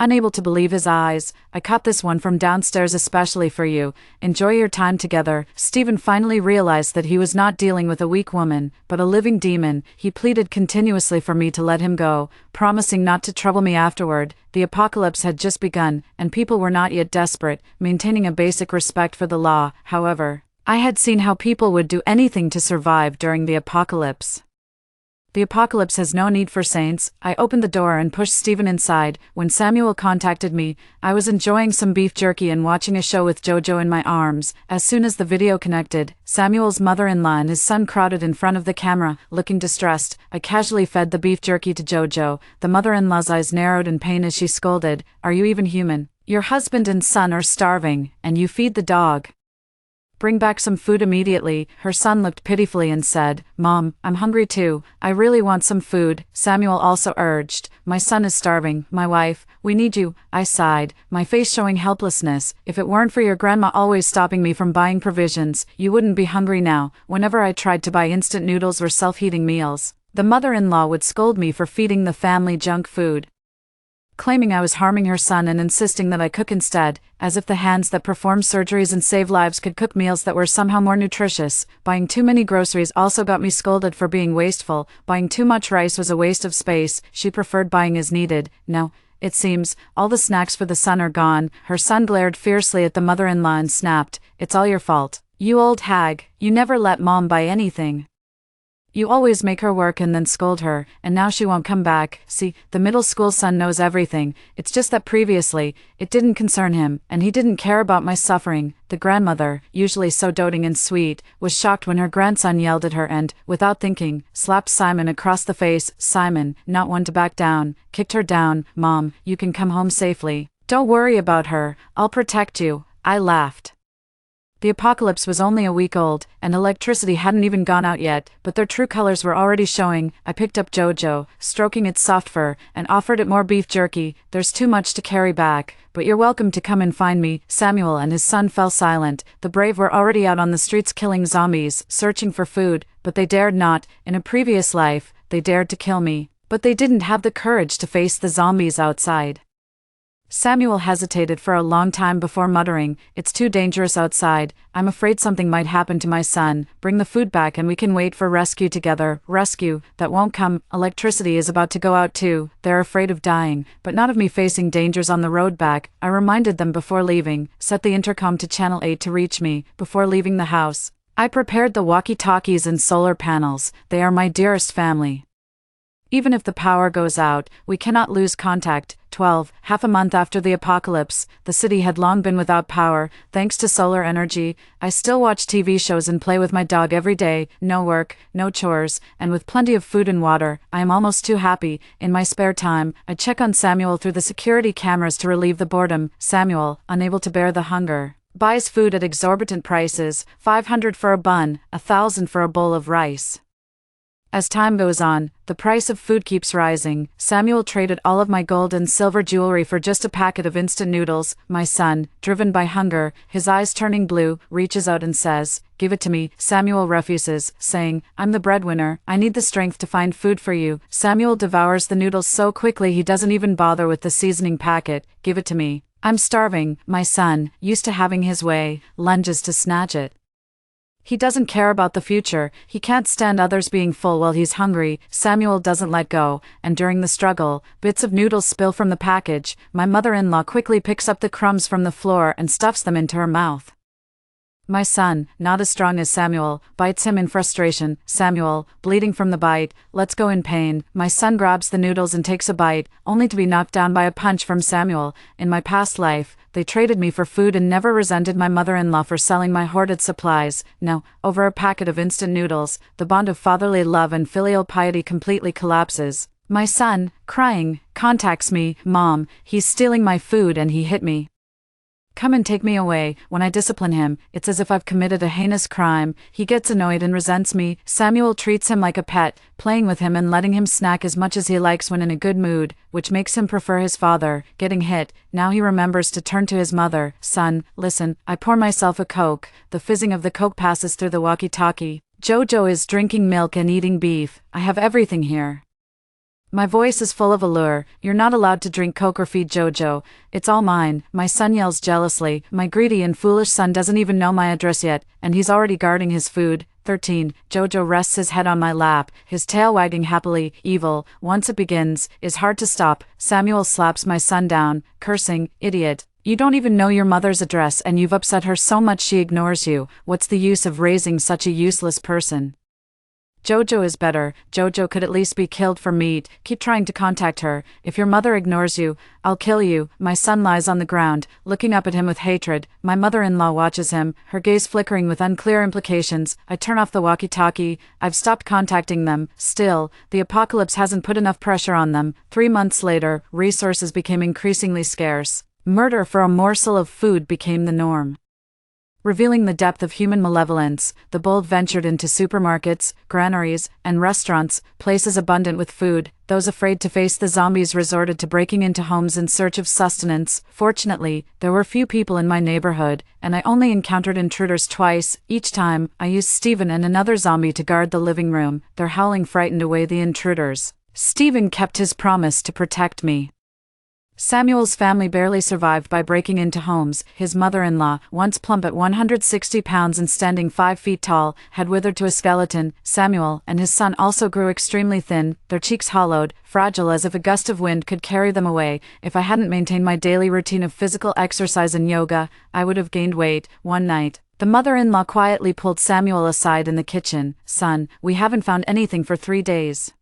Unable to believe his eyes, "I caught this one from downstairs especially for you. Enjoy your time together." Stephen finally realized that he was not dealing with a weak woman, but a living demon. He pleaded continuously for me to let him go, promising not to trouble me afterward. The apocalypse had just begun, and people were not yet desperate, maintaining a basic respect for the law. However, I had seen how people would do anything to survive during the apocalypse. The apocalypse has no need for saints. I opened the door and pushed Stephen inside. When Samuel contacted me, I was enjoying some beef jerky and watching a show with Jojo in my arms. As soon as the video connected, Samuel's mother-in-law and his son crowded in front of the camera, looking distressed. I casually fed the beef jerky to Jojo. The mother-in-law's eyes narrowed in pain as she scolded, "Are you even human? Your husband and son are starving, and you feed the dog. Bring back some food immediately." Her son looked pitifully and said, "Mom, I'm hungry too. I really want some food." Samuel also urged, "My son is starving. My wife, we need you." I sighed, my face showing helplessness. "If it weren't for your grandma always stopping me from buying provisions, you wouldn't be hungry now." Whenever I tried to buy instant noodles or self-heating meals, the mother-in-law would scold me for feeding the family junk food, claiming I was harming her son and insisting that I cook instead, as if the hands that perform surgeries and save lives could cook meals that were somehow more nutritious. Buying too many groceries also got me scolded for being wasteful. Buying too much rice was a waste of space. She preferred buying as needed. Now, it seems, all the snacks for the son are gone. Her son glared fiercely at the mother-in-law and snapped, "It's all your fault. You old hag, you never let Mom buy anything. You always make her work and then scold her, and now she won't come back." See, the middle school son knows everything. It's just that previously, it didn't concern him, and he didn't care about my suffering. The grandmother, usually so doting and sweet, was shocked when her grandson yelled at her and, without thinking, slapped Simon across the face. Simon, not one to back down, kicked her down. "Mom, you can come home safely. Don't worry about her. I'll protect you." I laughed. The apocalypse was only a week old, and electricity hadn't even gone out yet, but their true colors were already showing. I picked up Jojo, stroking its soft fur, and offered it more beef jerky. "There's too much to carry back, but you're welcome to come and find me." Samuel and his son fell silent. The brave were already out on the streets killing zombies, searching for food, but they dared not. In a previous life, they dared to kill me, but they didn't have the courage to face the zombies outside. Samuel hesitated for a long time before muttering, "It's too dangerous outside. I'm afraid something might happen to my son. Bring the food back and we can wait for rescue together." "Rescue? That won't come. Electricity is about to go out too. They're afraid of dying, but not of me facing dangers on the road back." I reminded them before leaving, set the intercom to channel 8 to reach me. Before leaving the house, I prepared the walkie-talkies and solar panels. They are my dearest family. Even if the power goes out, we cannot lose contact. 12. Half a month after the apocalypse, the city had long been without power, thanks to solar energy. I still watch TV shows and play with my dog every day, no work, no chores, and with plenty of food and water. I am almost too happy. In my spare time, I check on Samuel through the security cameras to relieve the boredom. Samuel, unable to bear the hunger, buys food at exorbitant prices, $500 for a bun, $1,000 for a bowl of rice. As time goes on, the price of food keeps rising. Samuel traded all of my gold and silver jewelry for just a packet of instant noodles. My son, driven by hunger, his eyes turning blue, reaches out and says, "Give it to me." Samuel refuses, saying, "I'm the breadwinner. I need the strength to find food for you." Samuel devours the noodles so quickly he doesn't even bother with the seasoning packet. "Give it to me. I'm starving." My son, used to having his way, lunges to snatch it. He doesn't care about the future. He can't stand others being full while he's hungry. Samuel doesn't let go, and during the struggle, bits of noodles spill from the package. My mother-in-law quickly picks up the crumbs from the floor and stuffs them into her mouth. My son, not as strong as Samuel, bites him in frustration. Samuel, bleeding from the bite, lets go in pain. My son grabs the noodles and takes a bite, only to be knocked down by a punch from Samuel. In my past life, they traded me for food and never resented my mother-in-law for selling my hoarded supplies. No, over a packet of instant noodles, the bond of fatherly love and filial piety completely collapses. My son, crying, contacts me. "Mom, he's stealing my food and he hit me. Come and take me away." When I discipline him, it's as if I've committed a heinous crime. He gets annoyed and resents me. Samuel treats him like a pet, playing with him and letting him snack as much as he likes when in a good mood, which makes him prefer his father. Getting hit, now he remembers to turn to his mother. "Son, listen, I pour myself a Coke." The fizzing of the Coke passes through the walkie-talkie. "Jojo is drinking milk and eating beef. I have everything here." My voice is full of allure. "You're not allowed to drink Coke or feed Jojo. It's all mine." My son yells jealously. My greedy and foolish son doesn't even know my address yet, and he's already guarding his food. 13. Jojo rests his head on my lap, his tail wagging happily. Evil, once it begins, is hard to stop. Samuel slaps my son down, cursing, "Idiot. You don't even know your mother's address and you've upset her so much she ignores you. What's the use of raising such a useless person?" Jojo is better. Jojo could at least be killed for meat. Keep trying to contact her. "If your mother ignores you, I'll kill you." My son lies on the ground, looking up at him with hatred. My mother-in-law watches him, her gaze flickering with unclear implications. I turn off the walkie-talkie. I've stopped contacting them. Still, the apocalypse hasn't put enough pressure on them. 3 months later, resources became increasingly scarce. Murder for a morsel of food became the norm. Revealing the depth of human malevolence, the bold ventured into supermarkets, granaries, and restaurants, places abundant with food. Those afraid to face the zombies resorted to breaking into homes in search of sustenance. Fortunately, there were few people in my neighborhood, and I only encountered intruders twice. Each time, I used Steven and another zombie to guard the living room. Their howling frightened away the intruders. Steven kept his promise to protect me. Samuel's family barely survived by breaking into homes. His mother-in-law, once plump at 160 pounds and standing 5 feet tall, had withered to a skeleton. Samuel and his son also grew extremely thin, their cheeks hollowed, fragile as if a gust of wind could carry them away. If I hadn't maintained my daily routine of physical exercise and yoga, I would have gained weight. One night, the mother-in-law quietly pulled Samuel aside in the kitchen. "Son, we haven't found anything for 3 days.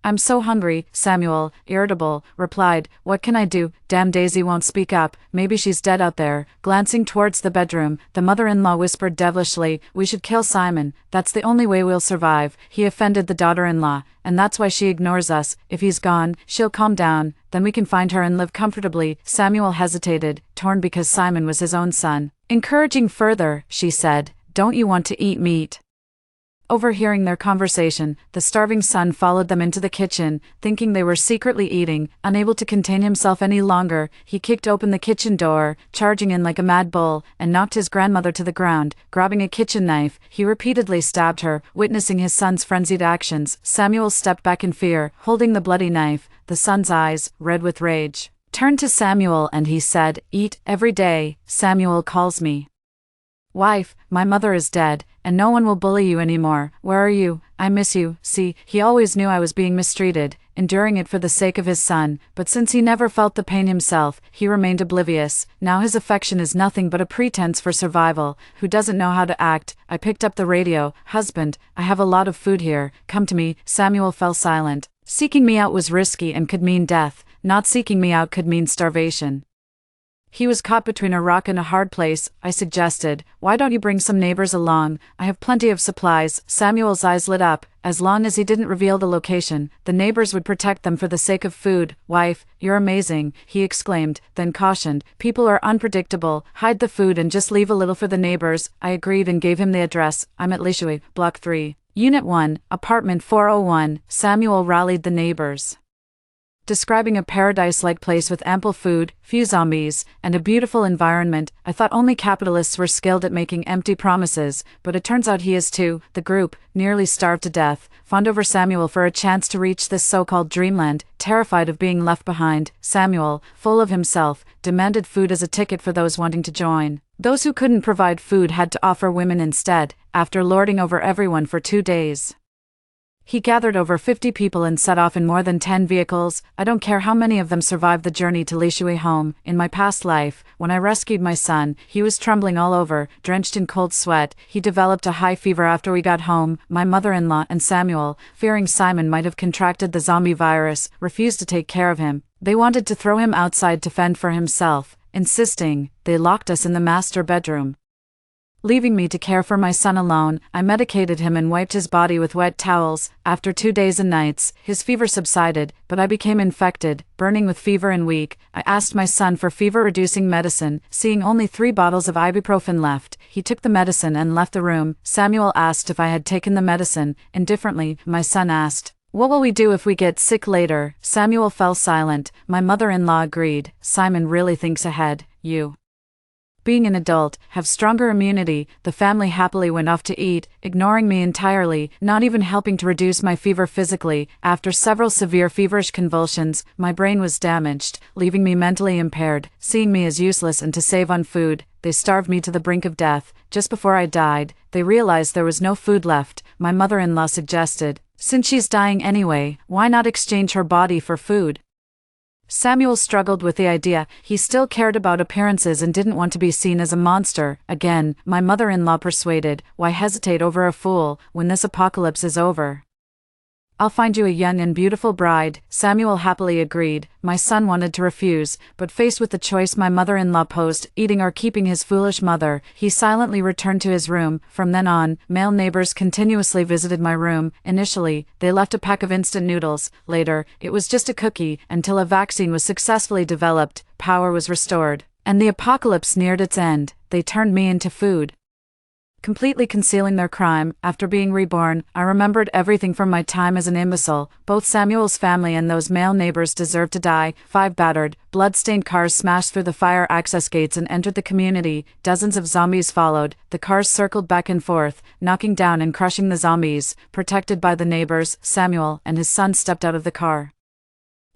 I'm so hungry." Samuel, irritable, replied, "What can I do? Damn Daisy won't speak up. Maybe she's dead out there." Glancing towards the bedroom, the mother-in-law whispered devilishly, "We should kill Simon. That's the only way we'll survive. He offended the daughter-in-law, and that's why she ignores us. If he's gone, she'll calm down. Then we can find her and live comfortably." Samuel hesitated, torn because Simon was his own son. Encouraging further, she said, "Don't you want to eat meat?" Overhearing their conversation, the starving son followed them into the kitchen, thinking they were secretly eating. Unable to contain himself any longer, he kicked open the kitchen door, charging in like a mad bull, and knocked his grandmother to the ground. Grabbing a kitchen knife, he repeatedly stabbed her. Witnessing his son's frenzied actions, Samuel stepped back in fear, holding the bloody knife. The son's eyes, red with rage, turned to Samuel and he said, "Eat every day. Samuel calls me. Wife, my mother is dead, and no one will bully you anymore. Where are you? I miss you." See, he always knew I was being mistreated, enduring it for the sake of his son, but since he never felt the pain himself, he remained oblivious. Now his affection is nothing but a pretense for survival. Who doesn't know how to act? I picked up the radio. "Husband, I have a lot of food here. Come to me." Samuel fell silent. Seeking me out was risky and could mean death, not seeking me out could mean starvation. He was caught between a rock and a hard place. I suggested, "Why don't you bring some neighbors along? I have plenty of supplies." Samuel's eyes lit up. As long as he didn't reveal the location, the neighbors would protect them for the sake of food. "Wife, you're amazing," he exclaimed, then cautioned, "People are unpredictable. Hide the food and just leave a little for the neighbors." I agreed and gave him the address. "I'm at Lishui, Block 3. Unit 1, Apartment 401. Samuel rallied the neighbors, describing a paradise-like place with ample food, few zombies, and a beautiful environment. I thought only capitalists were skilled at making empty promises, but it turns out he is too. The group, nearly starved to death, fawned over Samuel for a chance to reach this so-called dreamland, terrified of being left behind. Samuel, full of himself, demanded food as a ticket for those wanting to join. Those who couldn't provide food had to offer women instead, after lording over everyone for 2 days. He gathered over 50 people and set off in more than 10 vehicles. I don't care how many of them survived the journey to Lishui home. In my past life, when I rescued my son, he was trembling all over, drenched in cold sweat. He developed a high fever after we got home. My mother-in-law and Samuel, fearing Simon might have contracted the zombie virus, refused to take care of him. They wanted to throw him outside to fend for himself, insisting. They locked us in the master bedroom, leaving me to care for my son alone. I medicated him and wiped his body with wet towels. After 2 days and nights, his fever subsided, but I became infected, burning with fever and weak. I asked my son for fever-reducing medicine. Seeing only 3 bottles of ibuprofen left, he took the medicine and left the room. Samuel asked if I had taken the medicine. Indifferently, my son asked, "What will we do if we get sick later?" Samuel fell silent. My mother-in-law agreed. "Simon really thinks ahead. You, being an adult, have stronger immunity." The family happily went off to eat, ignoring me entirely, not even helping to reduce my fever physically. After several severe feverish convulsions, my brain was damaged, leaving me mentally impaired. Seeing me as useless and to save on food, they starved me to the brink of death. Just before I died, they realized there was no food left. My mother-in-law suggested, "Since she's dying anyway, why not exchange her body for food?" Samuel struggled with the idea. He still cared about appearances and didn't want to be seen as a monster. Again, my mother-in-law persuaded, "Why hesitate over a fool? When this apocalypse is over, I'll find you a young and beautiful bride." Samuel happily agreed. My son wanted to refuse, but faced with the choice my mother-in-law posed, eating or keeping his foolish mother, he silently returned to his room. From then on, male neighbors continuously visited my room. Initially, they left a pack of instant noodles. Later, it was just a cookie, until a vaccine was successfully developed, power was restored, and the apocalypse neared its end. They turned me into food. Completely concealing their crime, after being reborn, I remembered everything from my time as an imbecile. Both Samuel's family and those male neighbors deserved to die. 5 battered, blood-stained cars smashed through the fire access gates and entered the community. Dozens of zombies followed. The cars circled back and forth, knocking down and crushing the zombies. Protected by the neighbors, Samuel and his son stepped out of the car.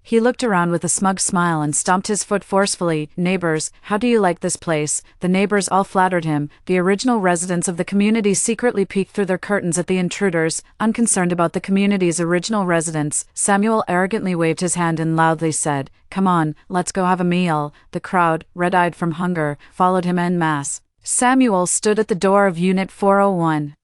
He looked around with a smug smile and stomped his foot forcefully. "Neighbors, how do you like this place?" The neighbors all flattered him. The original residents of the community secretly peeked through their curtains at the intruders, unconcerned about the community's original residents. Samuel arrogantly waved his hand and loudly said, "Come on, let's go have a meal." The crowd, red-eyed from hunger, followed him en masse. Samuel stood at the door of Unit 401.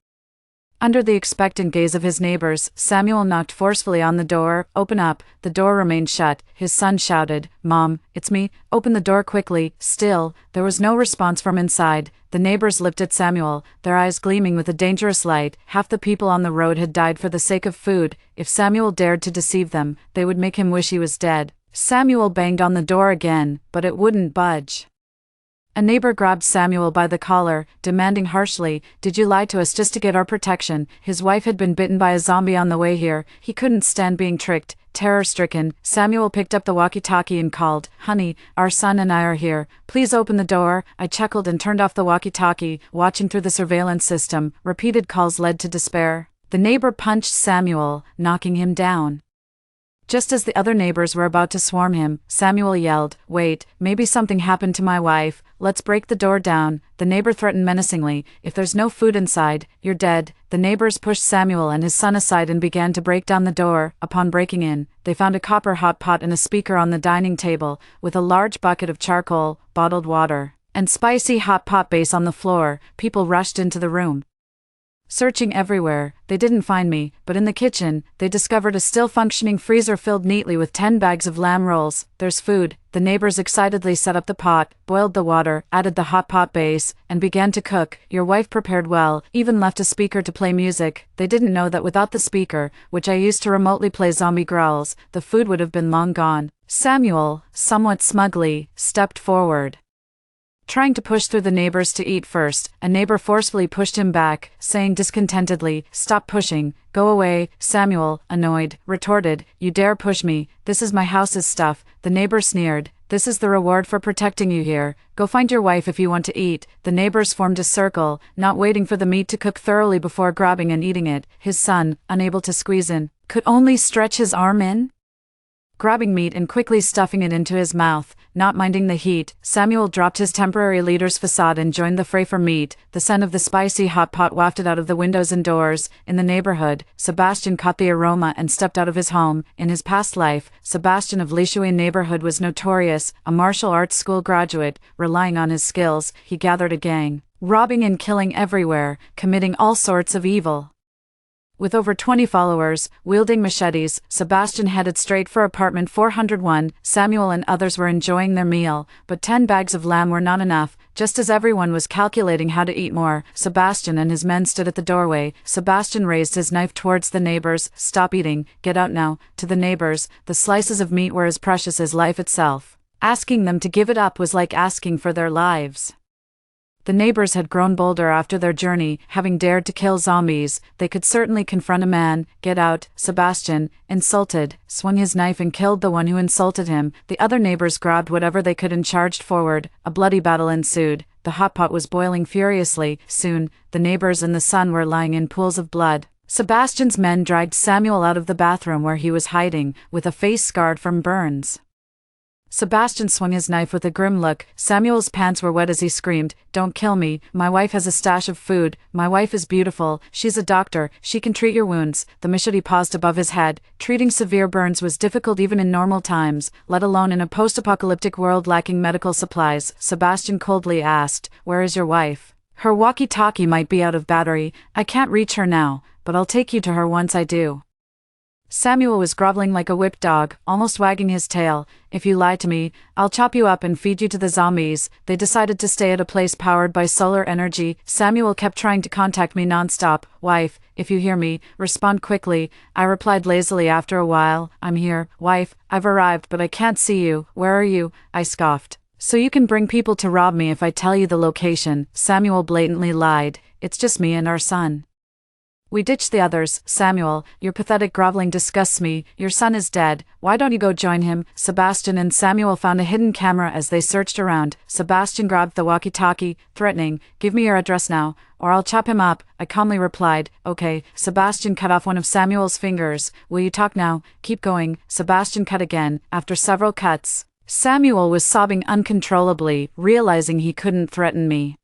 Under the expectant gaze of his neighbors, Samuel knocked forcefully on the door. "Open up." The door remained shut. His son shouted, "Mom, it's me. Open the door quickly." Still, there was no response from inside. The neighbors looked at Samuel, their eyes gleaming with a dangerous light. Half the people on the road had died for the sake of food. If Samuel dared to deceive them, they would make him wish he was dead. Samuel banged on the door again, but it wouldn't budge. A neighbor grabbed Samuel by the collar, demanding harshly, "Did you lie to us just to get our protection?" His wife had been bitten by a zombie on the way here. He couldn't stand being tricked. Terror-stricken, Samuel picked up the walkie-talkie and called, "Honey, our son and I are here. Please open the door." I chuckled and turned off the walkie-talkie, watching through the surveillance system. Repeated calls led to despair. The neighbor punched Samuel, knocking him down. Just as the other neighbors were about to swarm him, Samuel yelled, "Wait, maybe something happened to my wife. Let's break the door down." The neighbor threatened menacingly, "If there's no food inside, you're dead." The neighbors pushed Samuel and his son aside and began to break down the door. Upon breaking in, they found a copper hot pot and a speaker on the dining table, with a large bucket of charcoal, bottled water, and spicy hot pot base on the floor. People rushed into the room. Searching everywhere, they didn't find me, but in the kitchen, they discovered a still-functioning freezer filled neatly with 10 bags of lamb rolls. There's food. The neighbors excitedly set up the pot, boiled the water, added the hot pot base, and began to cook. Your wife prepared well, even left a speaker to play music. They didn't know that without the speaker, which I used to remotely play zombie growls, the food would have been long gone. Samuel, somewhat smugly, stepped forward. Trying to push through the neighbors to eat first, a neighbor forcefully pushed him back, saying discontentedly, "Stop pushing, go away." Samuel, annoyed, retorted, "You dare push me, this is my house's stuff." The neighbor sneered, "This is the reward for protecting you here, go find your wife if you want to eat." The neighbors formed a circle, not waiting for the meat to cook thoroughly before grabbing and eating it. His son, unable to squeeze in, could only stretch his arm in. Grabbing meat and quickly stuffing it into his mouth, not minding the heat, Samuel dropped his temporary leader's facade and joined the fray for meat. The scent of the spicy hot pot wafted out of the windows and doors. In the neighborhood, Sebastian caught the aroma and stepped out of his home. In his past life, Sebastian of Lishuan neighborhood was notorious, a martial arts school graduate. Relying on his skills, he gathered a gang, robbing and killing everywhere, committing all sorts of evil. With over 20 followers, wielding machetes, Sebastian headed straight for apartment 401. Samuel and others were enjoying their meal, but 10 bags of lamb were not enough. Just as everyone was calculating how to eat more, Sebastian and his men stood at the doorway. Sebastian raised his knife towards the neighbors. "Stop eating, get out now." To the neighbors, the slices of meat were as precious as life itself. Asking them to give it up was like asking for their lives. The neighbors had grown bolder after their journey, having dared to kill zombies. They could certainly confront a man. "Get out." Sebastian, insulted, swung his knife and killed the one who insulted him. The other neighbors grabbed whatever they could and charged forward. A bloody battle ensued. The hot pot was boiling furiously. Soon, the neighbors and the son were lying in pools of blood. Sebastian's men dragged Samuel out of the bathroom where he was hiding, with a face scarred from burns. Sebastian swung his knife with a grim look. Samuel's pants were wet as he screamed, "Don't kill me, my wife has a stash of food, my wife is beautiful, she's a doctor, she can treat your wounds." The machete paused above his head. Treating severe burns was difficult even in normal times, let alone in a post-apocalyptic world lacking medical supplies. Sebastian coldly asked, "Where is your wife?" "Her walkie-talkie might be out of battery, I can't reach her now, but I'll take you to her once I do." Samuel was groveling like a whipped dog, almost wagging his tail. "If you lie to me, I'll chop you up and feed you to the zombies." They decided to stay at a place powered by solar energy. Samuel kept trying to contact me non-stop. "Wife, if you hear me, respond quickly." I replied lazily after a while, "I'm here, wife, I've arrived but I can't see you. Where are you?" I scoffed. "So you can bring people to rob me if I tell you the location." Samuel blatantly lied. "It's just me and our son. We ditched the others." "Samuel, your pathetic groveling disgusts me. Your son is dead. Why don't you go join him?" Sebastian and Samuel found a hidden camera as they searched around. Sebastian grabbed the walkie-talkie, threatening, "Give me your address now, or I'll chop him up." I calmly replied, "Okay." Sebastian cut off one of Samuel's fingers. "Will you talk now?" "Keep going." Sebastian cut again. After several cuts, Samuel was sobbing uncontrollably, realizing he couldn't threaten me.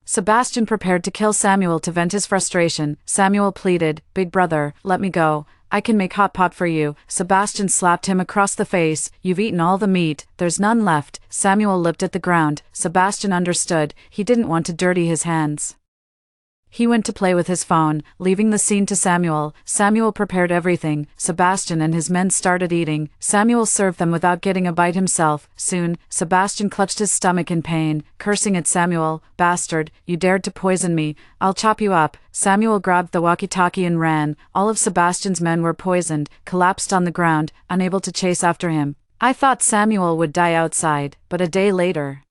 Sebastian prepared to kill Samuel to vent his frustration. Samuel pleaded, "Big brother, let me go. I can make hot pot for you." Sebastian slapped him across the face. "You've eaten all the meat, there's none left." Samuel looked at the ground. Sebastian understood. He didn't want to dirty his hands. He went to play with his phone, leaving the scene to Samuel. Samuel prepared everything. Sebastian and his men started eating. Samuel served them without getting a bite himself. Soon, Sebastian clutched his stomach in pain, cursing at Samuel. "Bastard, you dared to poison me. I'll chop you up." Samuel grabbed the walkie-talkie and ran. All of Sebastian's men were poisoned, collapsed on the ground, unable to chase after him. I thought Samuel would die outside, but a day later,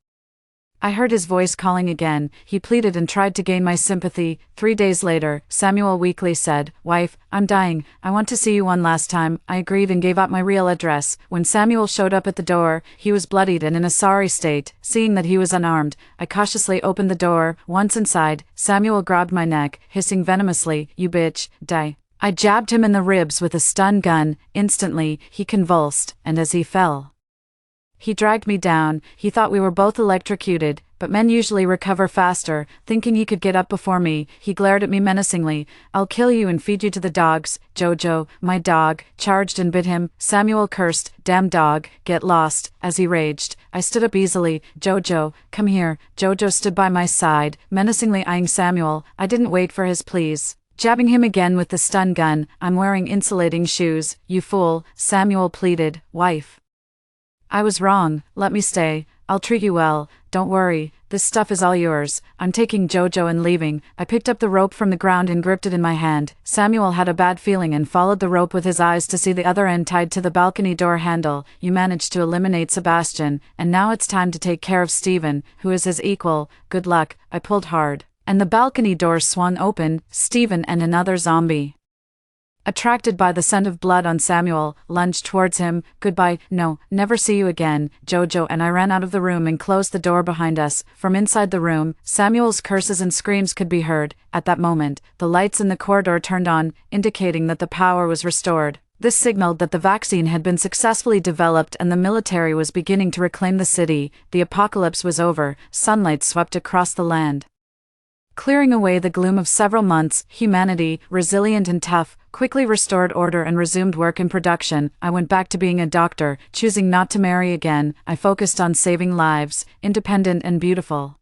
I heard his voice calling again. He pleaded and tried to gain my sympathy. 3 days later, Samuel weakly said, "Wife, I'm dying. I want to see you one last time." I agreed and gave out my real address. When Samuel showed up at the door, he was bloodied and in a sorry state. Seeing that he was unarmed, I cautiously opened the door. Once inside, Samuel grabbed my neck, hissing venomously, "You bitch, die." I jabbed him in the ribs with a stun gun. Instantly, he convulsed, and as he fell, He dragged me down. He thought we were both electrocuted, but men usually recover faster. Thinking he could get up before me, he glared at me menacingly. "I'll kill you and feed you to the dogs." Jojo, my dog, charged and bit him. Samuel cursed, "Damn dog, get lost," as he raged. I stood up easily. "Jojo, come here." Jojo stood by my side, menacingly eyeing Samuel. I didn't wait for his pleas. Jabbing him again with the stun gun. "I'm wearing insulating shoes, you fool," Samuel pleaded. "Wife, I was wrong, let me stay. I'll treat you well, don't worry, this stuff is all yours." I'm taking Jojo and leaving. I picked up the rope from the ground and gripped it in my hand. Samuel had a bad feeling and followed the rope with his eyes to see the other end tied to the balcony door handle. "You managed to eliminate Sebastian, and now it's time to take care of Steven, who is his equal. Good luck." I pulled hard, and the balcony door swung open. Steven and another zombie, attracted by the scent of blood on Samuel, lunged towards him. "Goodbye, no, never see you again." Jojo and I ran out of the room and closed the door behind us. From inside the room, Samuel's curses and screams could be heard. At that moment, the lights in the corridor turned on, indicating that the power was restored. This signaled that the vaccine had been successfully developed and the military was beginning to reclaim the city. The apocalypse was over. Sunlight swept across the land, clearing away the gloom of several months. Humanity, resilient and tough, quickly restored order and resumed work in production. I went back to being a doctor, choosing not to marry again. I focused on saving lives, independent and beautiful.